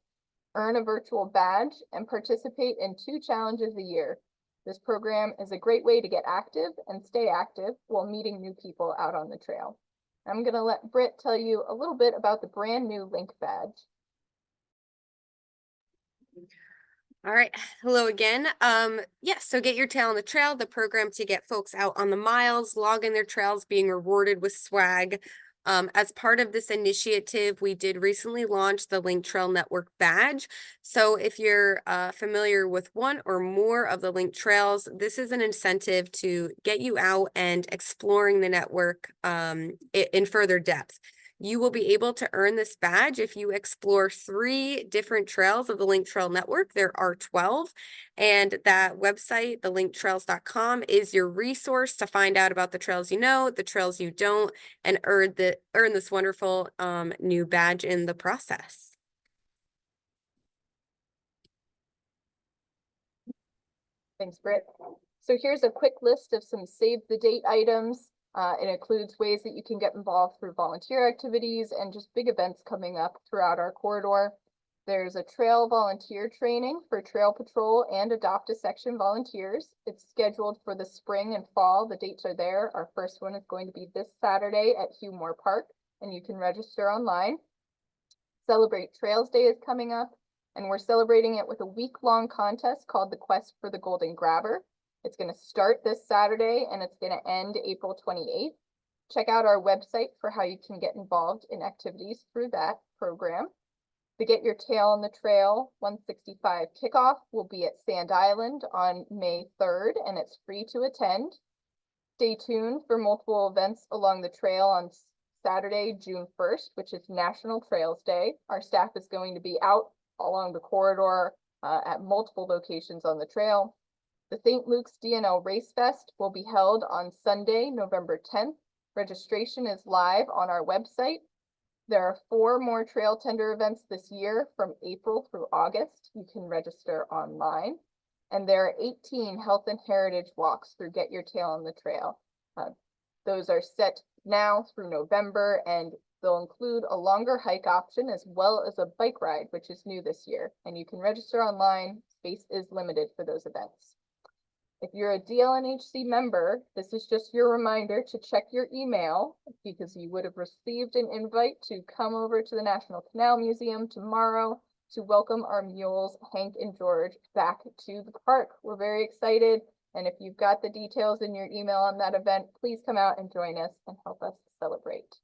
Earn a virtual badge and participate in 2 challenges a year. This program is a great way to get active and stay active while meeting new people out on the trail. I'm going to let Britt tell you a little bit about the brand new link badge. All right, hello again. Yes, so Get Your Tail on the Trail, the program to get folks out on the miles, logging their trails, being rewarded with swag. As part of this initiative, we did recently launch the Link Trail Network badge. So if you're familiar with one or more of the Link Trails, this is an incentive to get you out and exploring the network in further depth. You will be able to earn this badge if you explore 3 different trails of the Link Trail Network. There are 12, and that website, thelinktrails.com, is your resource to find out about the trails you know, the trails you don't, and earn this wonderful new badge in the process. Thanks, Britt. So here's a quick list of some save the date items. It includes ways that you can get involved through volunteer activities and just big events coming up throughout our corridor. There's a trail volunteer training for trail patrol and adopt a section volunteers. It's scheduled for the spring and fall. The dates are there. Our first one is going to be this Saturday at Hugh Moore Park, and you can register online. Celebrate Trails Day is coming up, and we're celebrating it with a week-long contest called the Quest for the Golden Grabber. It's going to start this Saturday and it's going to end April 28th. Check out our website for how you can get involved in activities through that program. The Get Your Tail on the Trail 165 kickoff will be at Sand Island on May 3rd, and it's free to attend. Stay tuned for multiple events along the trail on Saturday, June 1st, which is National Trails Day. Our staff is going to be out along the corridor at multiple locations on the trail. The St. Luke's D&L Race Fest will be held on Sunday, November 10th. Registration is live on our website. There are 4 more trail tender events this year from April through August. You can register online. And there are 18 health and heritage walks through Get Your Tail on the Trail. Those are set now through November, and they'll include a longer hike option as well as a bike ride, which is new this year. And you can register online. Space is limited for those events. If you're a DLNHC member, this is just your reminder to check your email, because you would have received an invite to come over to the National Canal Museum tomorrow to welcome our mules, Hank and George, back to the park. We're very excited, and if you've got the details in your email on that event, please come out and join us and help us celebrate.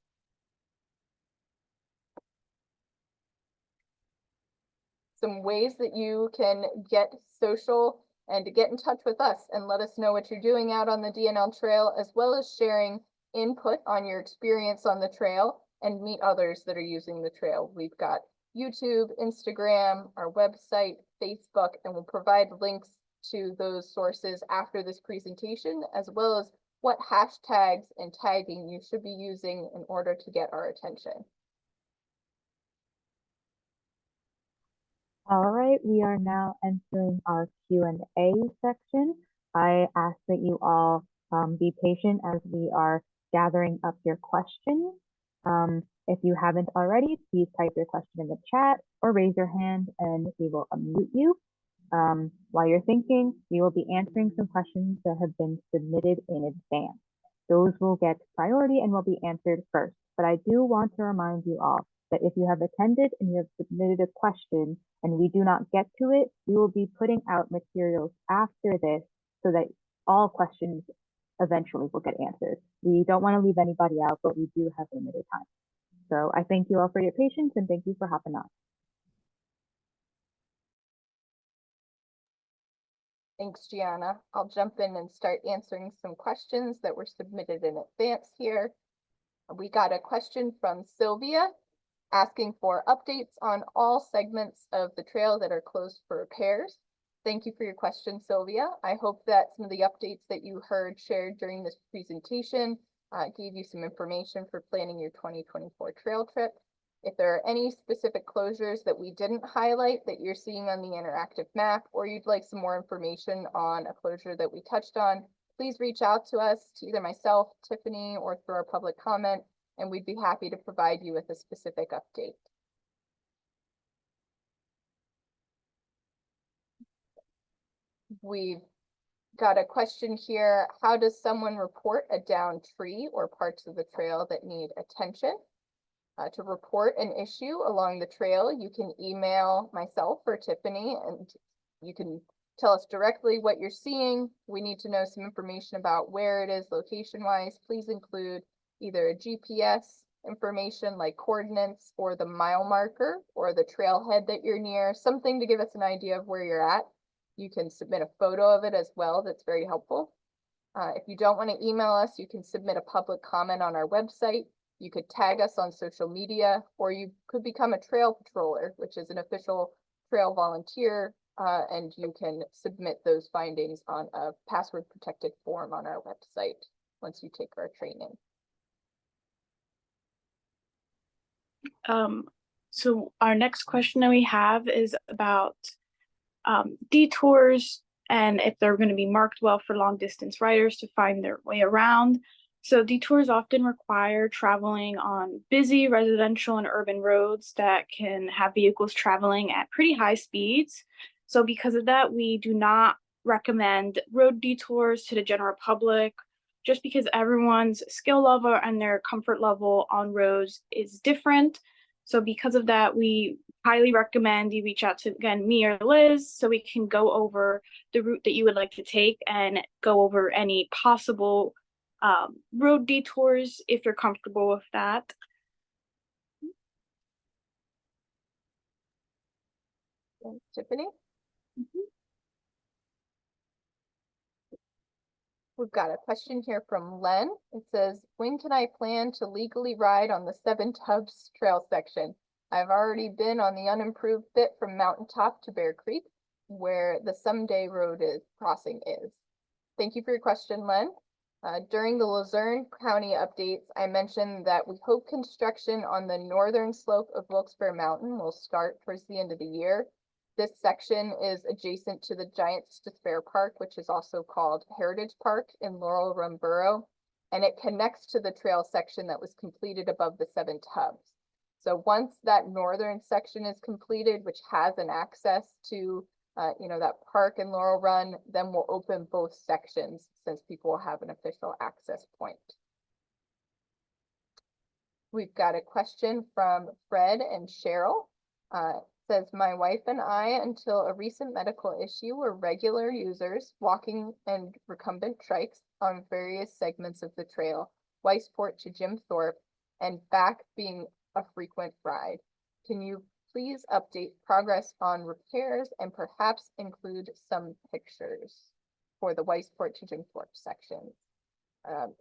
Some ways that you can get social and to get in touch with us and let us know what you're doing out on the D&L Trail, as well as sharing input on your experience on the trail and meet others that are using the trail. We've got YouTube, Instagram, our website, Facebook, and we'll provide links to those sources after this presentation, as well as what hashtags and tagging you should be using in order to get our attention. All right, we are now entering our Q&A section. I ask that you all be patient as we are gathering up your questions. If you haven't already, please type your question in the chat or raise your hand and we will unmute you. While you're thinking, we will be answering some questions that have been submitted in advance. Those will get priority and will be answered first. But I do want to remind you all that if you have attended and you have submitted a question and we do not get to it, we will be putting out materials after this so that all questions eventually will get answered. We don't want to leave anybody out, but we do have limited time. So I thank you all for your patience and thank you for hopping on. Thanks, Gianna. I'll jump in and start answering some questions that were submitted in advance here. We got a question from Sylvia asking for updates on all segments of the trail that are closed for repairs. Thank you for your question, Sylvia. I hope that some of the updates that you heard shared during this presentation gave you some information for planning your 2024 trail trip. If there are any specific closures that we didn't highlight that you're seeing on the interactive map, or you'd like some more information on a closure that we touched on, please reach out to us, to either myself, Tiffany, or through our public comment, and we'd be happy to provide you with a specific update. We've got a question here. How does someone report a downed tree or parts of the trail that need attention? To report an issue along the trail, you can email myself or Tiffany, and you can tell us directly what you're seeing. We need to know some information about where it is location-wise. Please include either a GPS information like coordinates or the mile marker or the trailhead that you're near, something to give us an idea of where you're at. You can submit a photo of it as well. That's very helpful. If you don't want to email us, you can submit a public comment on our website. You could tag us on social media, or you could become a trail patroller, which is an official trail volunteer, and you can submit those findings on a password protected form on our website once you take our training. So our next question that we have is about detours and if they're going to be marked well for long distance riders to find their way around. So detours often require traveling on busy residential and urban roads that can have vehicles traveling at pretty high speeds. So because of that, we do not recommend road detours to the general public, just because everyone's skill level and their comfort level on roads is different. So because of that, we highly recommend you reach out to, again, me or Liz, so we can go over the route that you would like to take and go over any possible road detours if you're comfortable with that. Thanks, Tiffany. We've got a question here from Len. It says, when can I plan to legally ride on the Seven Tubs trail section? I've already been on the unimproved bit from Mountaintop to Bear Creek, where the Someday Road crossing is. Thank you for your question, Len. During the Luzerne County updates, I mentioned that we hope construction on the northern slope of Wilkes-Barre Mountain will start towards the end of the year. This section is adjacent to the Giants Despair Park, which is also called Heritage Park in Laurel Run Borough, and it connects to the trail section that was completed above the Seven Tubs. So once that northern section is completed, which has an access to that park in Laurel Run, then we'll open both sections since people will have an official access point. We've got a question from Fred and Cheryl. Says, my wife and I, until a recent medical issue, were regular users, walking and recumbent trikes on various segments of the trail, Weisport to Jim Thorpe, and back being a frequent ride. Can you please update progress on repairs and perhaps include some pictures for the Weisport to Jim Thorpe section?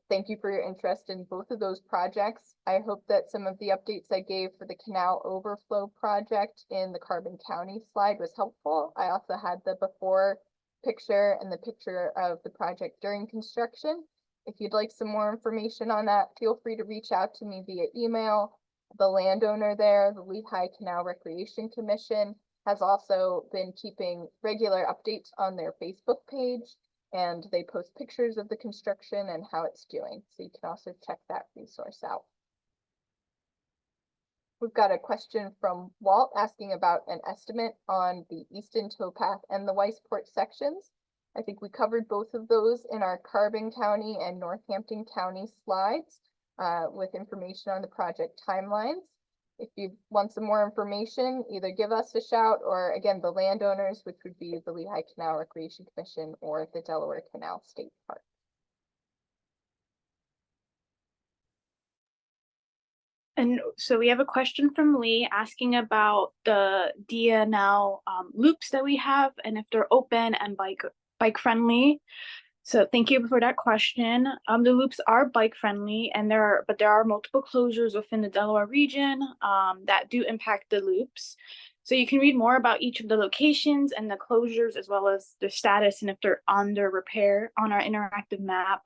Thank you for your interest in both of those projects. I hope that some of the updates I gave for the canal overflow project in the Carbon County slide was helpful. I also had the before picture and the picture of the project during construction. If you'd like some more information on that, feel free to reach out to me via email. The landowner there, the Lehigh Canal Recreation Commission, has also been keeping regular updates on their Facebook page, and they post pictures of the construction and how it's doing. So you can also check that resource out. We've got a question from Walt asking about an estimate on the Easton Towpath and the Weisport sections. I think we covered both of those in our Carbon County and Northampton County slides with information on the project timelines. If you want some more information, either give us a shout or, again, the landowners, which would be the Lehigh Canal Recreation Commission or the Delaware Canal State Park. And so we have a question from Lee asking about the D&L loops that we have and if they're open and bike friendly? So thank you for that question. The loops are bike friendly, and there are multiple closures within the Delaware region that do impact the loops. So you can read more about each of the locations and the closures, as well as their status and if they're under repair on our interactive map.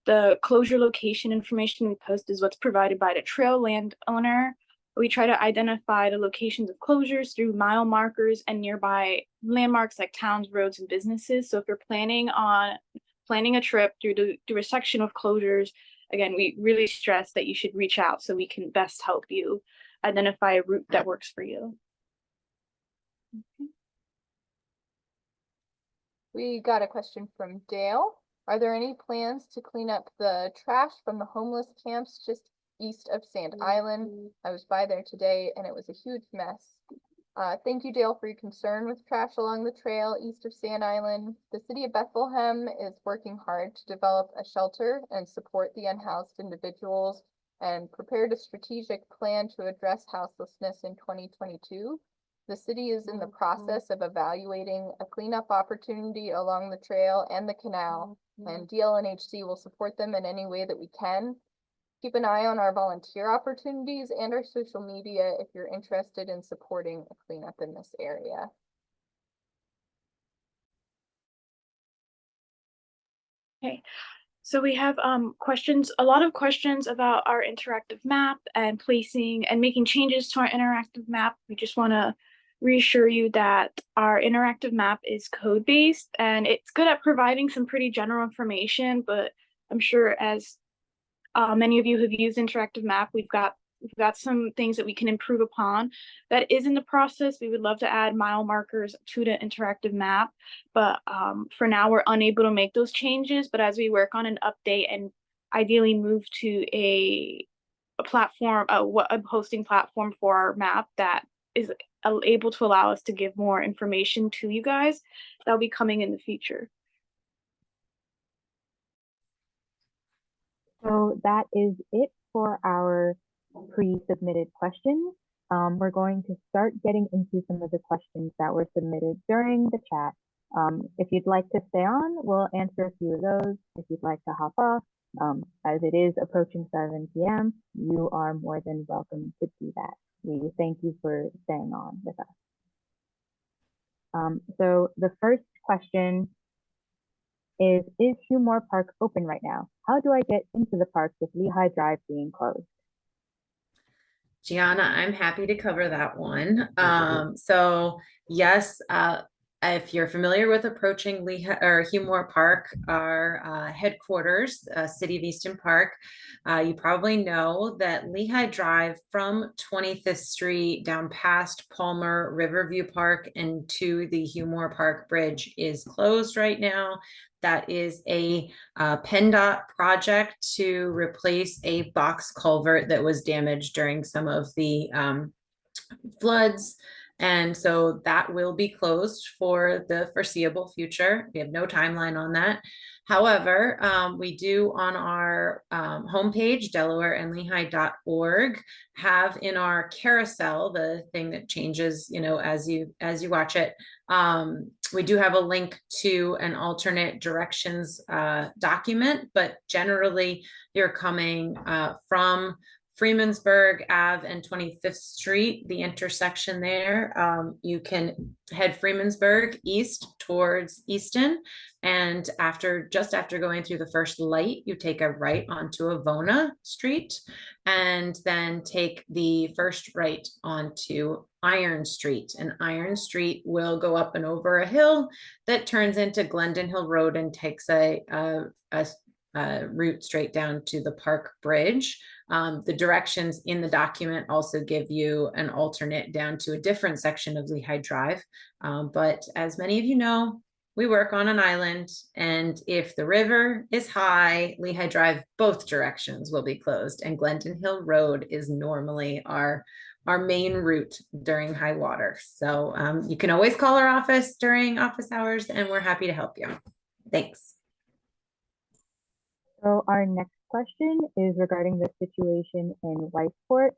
The closure location information we post is what's provided by the trail landowner. We try to identify the locations of closures through mile markers and nearby landmarks like towns, roads, and businesses. So if you're planning a trip through a section of closures, again, we really stress that you should reach out so we can best help you identify a route that works for you. We got a question from Dale. Are there any plans to clean up the trash from the homeless camps just east of Sand Island? I was by there today and it was a huge mess. Thank you, Dale, for your concern with trash along the trail east of Sand Island. The city of Bethlehem is working hard to develop a shelter and support the unhoused individuals and prepared a strategic plan to address houselessness in 2022. The city is in the process of evaluating a cleanup opportunity along the trail and the canal, and DLNHC will support them in any way that we can. Keep an eye on our volunteer opportunities and our social media if you're interested in supporting a cleanup in this area. Okay, so we have a lot of questions about our interactive map and placing and making changes to our interactive map. We just want to reassure you that our interactive map is code-based and it's good at providing some pretty general information, but I'm sure as many of you have used interactive map, we've got some things that we can improve upon. That is in the process. We would love to add mile markers to the interactive map, but for now we're unable to make those changes. But as we work on an update and ideally move to a platform, a hosting platform for our map that is able to allow us to give more information to you guys, that'll be coming in the future. So that is it for our pre-submitted questions. We're going to start getting into some of the questions that were submitted during the chat. If you'd like to stay on, we'll answer a few of those. If you'd like to hop off, as it is approaching 7 p.m., you are more than welcome to do that. We thank you for staying on with us. So the first question is Hugh Moore Park open right now? How do I get into the park with Lehigh Drive being closed? Gianna, I'm happy to cover that one. So yes, if you're familiar with approaching Lehigh or Hugh Moore Park, our headquarters, City of Easton Park, you probably know that Lehigh Drive from 25th Street down past Palmer Riverview Park and to the Hugh Moore Park Bridge is closed right now. That is a PennDOT project to replace a box culvert that was damaged during some of the floods. And so that will be closed for the foreseeable future. We have no timeline on that. However, we do on our homepage, delawareandlehigh.org, have in our carousel, the thing that changes, as you watch it, we do have a link to an alternate directions document, but generally you're coming from Freemansburg Ave and 25th Street, the intersection there. You can head Freemansburg east towards Easton, and just after going through the first light, you take a right onto Avona Street, and then take the first right onto Iron Street. And Iron Street will go up and over a hill that turns into Glendon Hill Road and takes a route straight down to the Park Bridge. The directions in the document also give you an alternate down to a different section of Lehigh Drive. But as many of you know, we work on an island, and if the river is high, Lehigh Drive, both directions will be closed, and Glendon Hill Road is normally our main route during high water. So you can always call our office during office hours, and we're happy to help you. Thanks. So our next question is regarding the situation in Whiteport.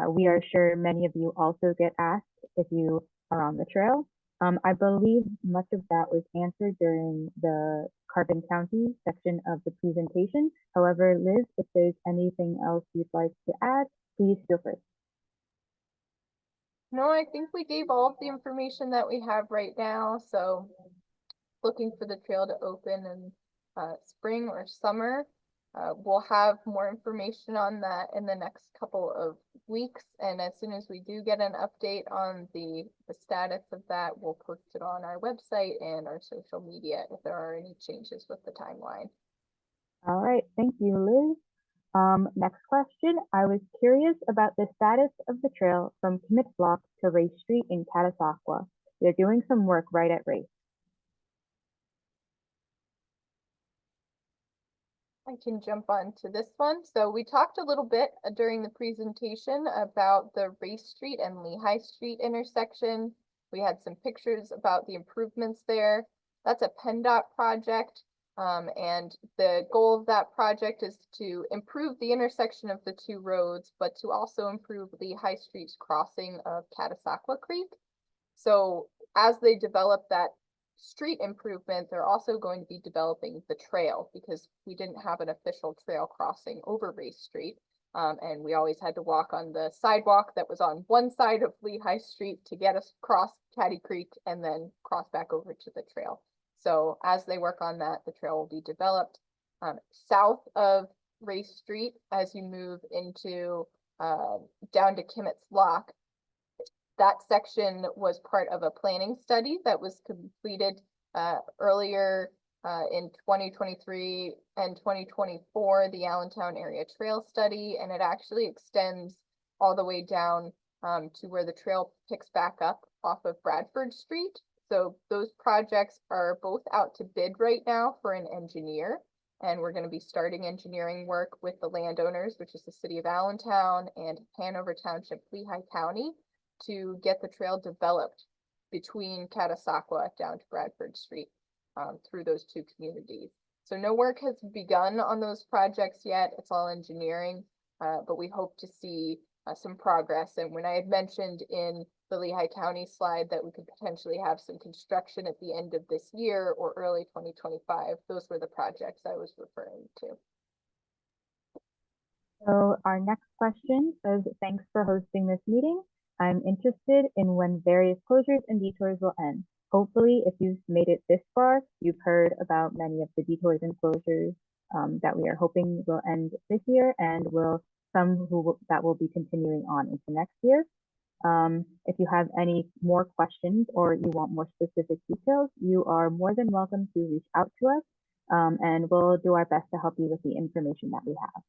We are sure many of you also get asked if you are on the trail. I believe much of that was answered during the Carbon County section of the presentation. However, Liz, if there's anything else you'd like to add, please feel free. No, I think we gave all of the information that we have right now. So looking for the trail to open in spring or summer. We'll have more information on that in the next couple of weeks. And as soon as we do get an update on the status of that, we'll post it on our website and our social media if there are any changes with the timeline. All right, thank you, Liz. Next question. I was curious about the status of the trail from Commit Block to Race Street in Catasauqua. They're doing some work right at Race. I can jump on to this one. So we talked a little bit during the presentation about the Race Street and Lehigh Street intersection. We had some pictures about the improvements there. That's a PennDOT project. And the goal of that project is to improve the intersection of the two roads, but to also improve Lehigh Street's crossing of Catasauqua Creek. So as they develop that street improvement, they're also going to be developing the trail because we didn't have an official trail crossing over Race Street. And we always had to walk on the sidewalk that was on one side of Lehigh Street to get us across Caddy Creek and then cross back over to the trail. So as they work on that, the trail will be developed south of Race Street as you move into down to Kimmett's Lock. That section was part of a planning study that was completed earlier in 2023 and 2024, the Allentown Area Trail Study, and it actually extends all the way down to where the trail picks back up off of Bradford Street. So those projects are both out to bid right now for an engineer, and we're going to be starting engineering work with the landowners, which is the city of Allentown and Hanover Township, Lehigh County, to get the trail developed between Catasauqua down to Bradford Street through those two communities. So no work has begun on those projects yet. It's all engineering, but we hope to see some progress. And when I had mentioned in the Lehigh County slide that we could potentially have some construction at the end of this year or early 2025, those were the projects I was referring to. So our next question says, thanks for hosting this meeting. I'm interested in when various closures and detours will end. Hopefully, if you've made it this far, you've heard about many of the detours and closures that we are hoping will end this year, and that will be continuing on into next year. If you have any more questions or you want more specific details, you are more than welcome to reach out to us, and we'll do our best to help you with the information that we have.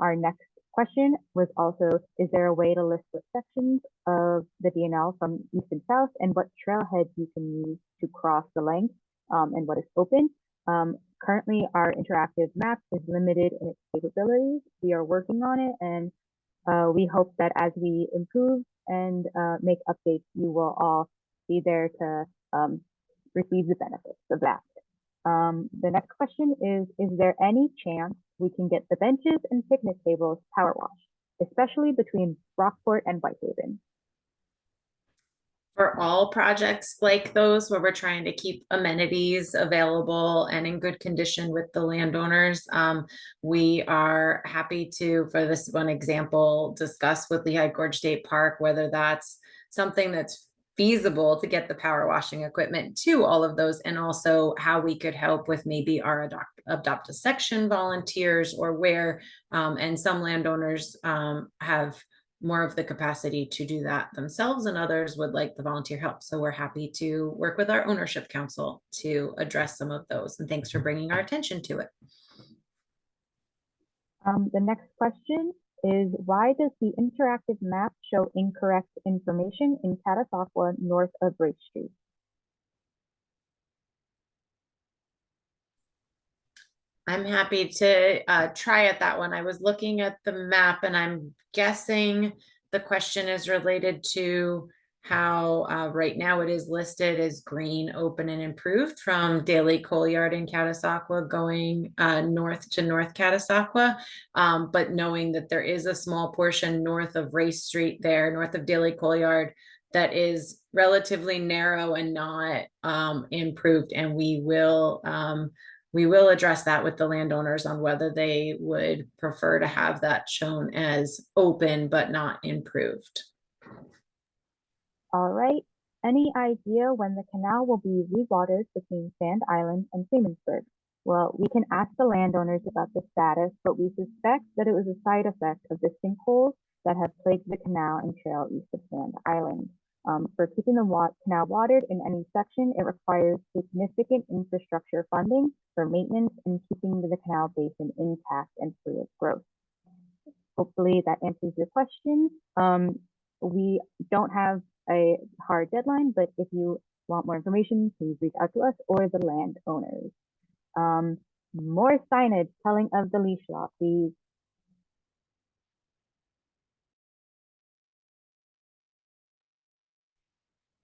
Our next question was also, is there a way to list what sections of the D&L from east and south and what trailheads you can use to cross the length and what is open? Currently, our interactive map is limited in its capabilities. We are working on it, and we hope that as we improve and make updates, you will all be there to receive the benefits of that. The next question is there any chance we can get the benches and picnic tables power washed, especially between Rockport and Whitehaven? For all projects like those where we're trying to keep amenities available and in good condition with the landowners, we are happy to, for this one example, discuss with Lehigh Gorge State Park whether that's something that's feasible to get the power washing equipment to all of those, and also how we could help with maybe our adopt a section volunteers, or where and some landowners have more of the capacity to do that themselves, and others would like the volunteer help. So we're happy to work with our ownership council to address some of those. And thanks for bringing our attention to it. The next question is, why does the interactive map show incorrect information in Catasauqua north of Race Street? I'm happy to try at that one. I was looking at the map and I'm guessing the question is related to how right now it is listed as green, open, and improved from Daily Coal Yard in Catasauqua going north to North Catasauqua. But knowing that there is a small portion north of Race Street there, north of Daily Coal Yard, that is relatively narrow and not improved. And we will address that with the landowners on whether they would prefer to have that shown as open but not improved. All right. Any idea when the canal will be rewatered between Sand Island and Freemansburg? Well, we can ask the landowners about the status, but we suspect that it was a side effect of the sinkholes that have plagued the canal and trail east of Sand Island. For keeping the canal watered in any section, it requires significant infrastructure funding for maintenance and keeping the canal basin intact and free of growth. Hopefully that answers your question. We don't have a hard deadline, but if you want more information, please reach out to us or the landowners. More signage telling of the leash law, please.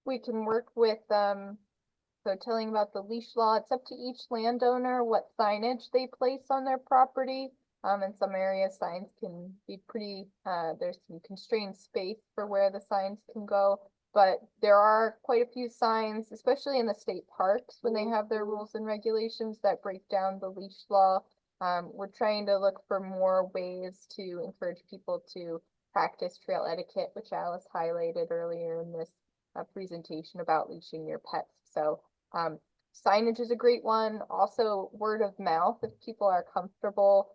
We can work with, so telling about the leash law, it's up to each landowner what signage they place on their property. In some areas, signs can be pretty, there's some constrained space for where the signs can go. But there are quite a few signs, especially in the state parks, when they have their rules and regulations that break down the leash law. We're trying to look for more ways to encourage people to practice trail etiquette, which Alice highlighted earlier in this presentation about leashing your pets. So signage is a great one. Also, word of mouth, if people are comfortable,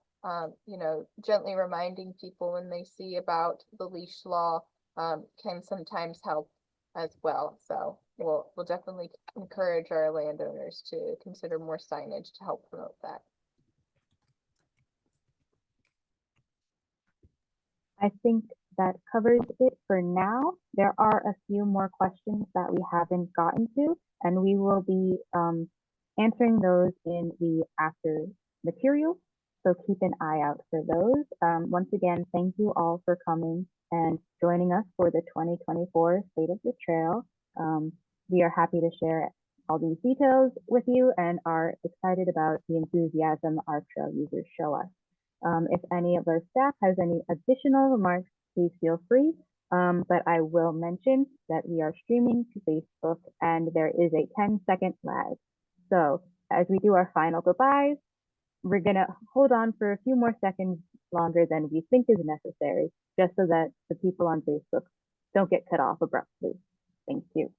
gently reminding people when they see about the leash law can sometimes help as well. So we'll definitely encourage our landowners to consider more signage to help promote that. I think that covers it for now. There are a few more questions that we haven't gotten to, and we will be answering those in the after material. So keep an eye out for those. Once again, thank you all for coming and joining us for the 2024 State of the Trail. We are happy to share all these details with you and are excited about the enthusiasm our trail users show us. If any of our staff has any additional remarks, please feel free. But I will mention that we are streaming to Facebook and there is a 10-second lag. So as we do our final goodbyes, we're gonna hold on for a few more seconds longer than we think is necessary, just so that the people on Facebook don't get cut off abruptly. Thank you.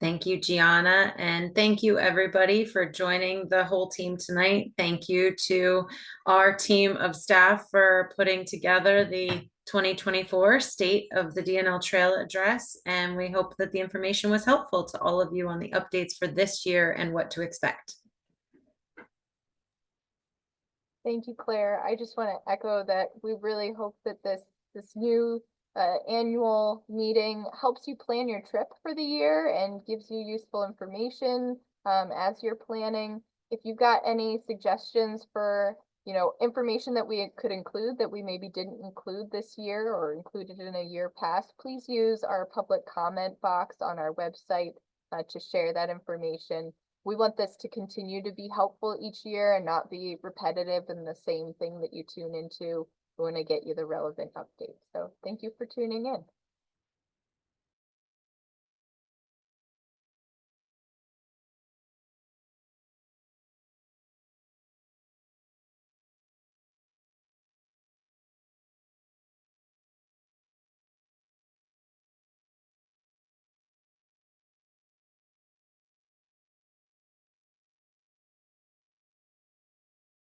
Thank you, Gianna, and thank you everybody for joining the whole team tonight. Thank you to our team of staff for putting together the 2024 State of the D&L Trail Address, and we hope that the information was helpful to all of you on the updates for this year and what to expect. Thank you, Claire. I just want to echo that we really hope that this new annual meeting helps you plan your trip for the year and gives you useful information as you're planning. If you've got any suggestions for information that we could include that we maybe didn't include this year or included in a year past, please use our public comment box on our website to share that information. We want this to continue to be helpful each year and not be repetitive and the same thing that you tune into. We want to get you the relevant updates. So thank you for tuning in.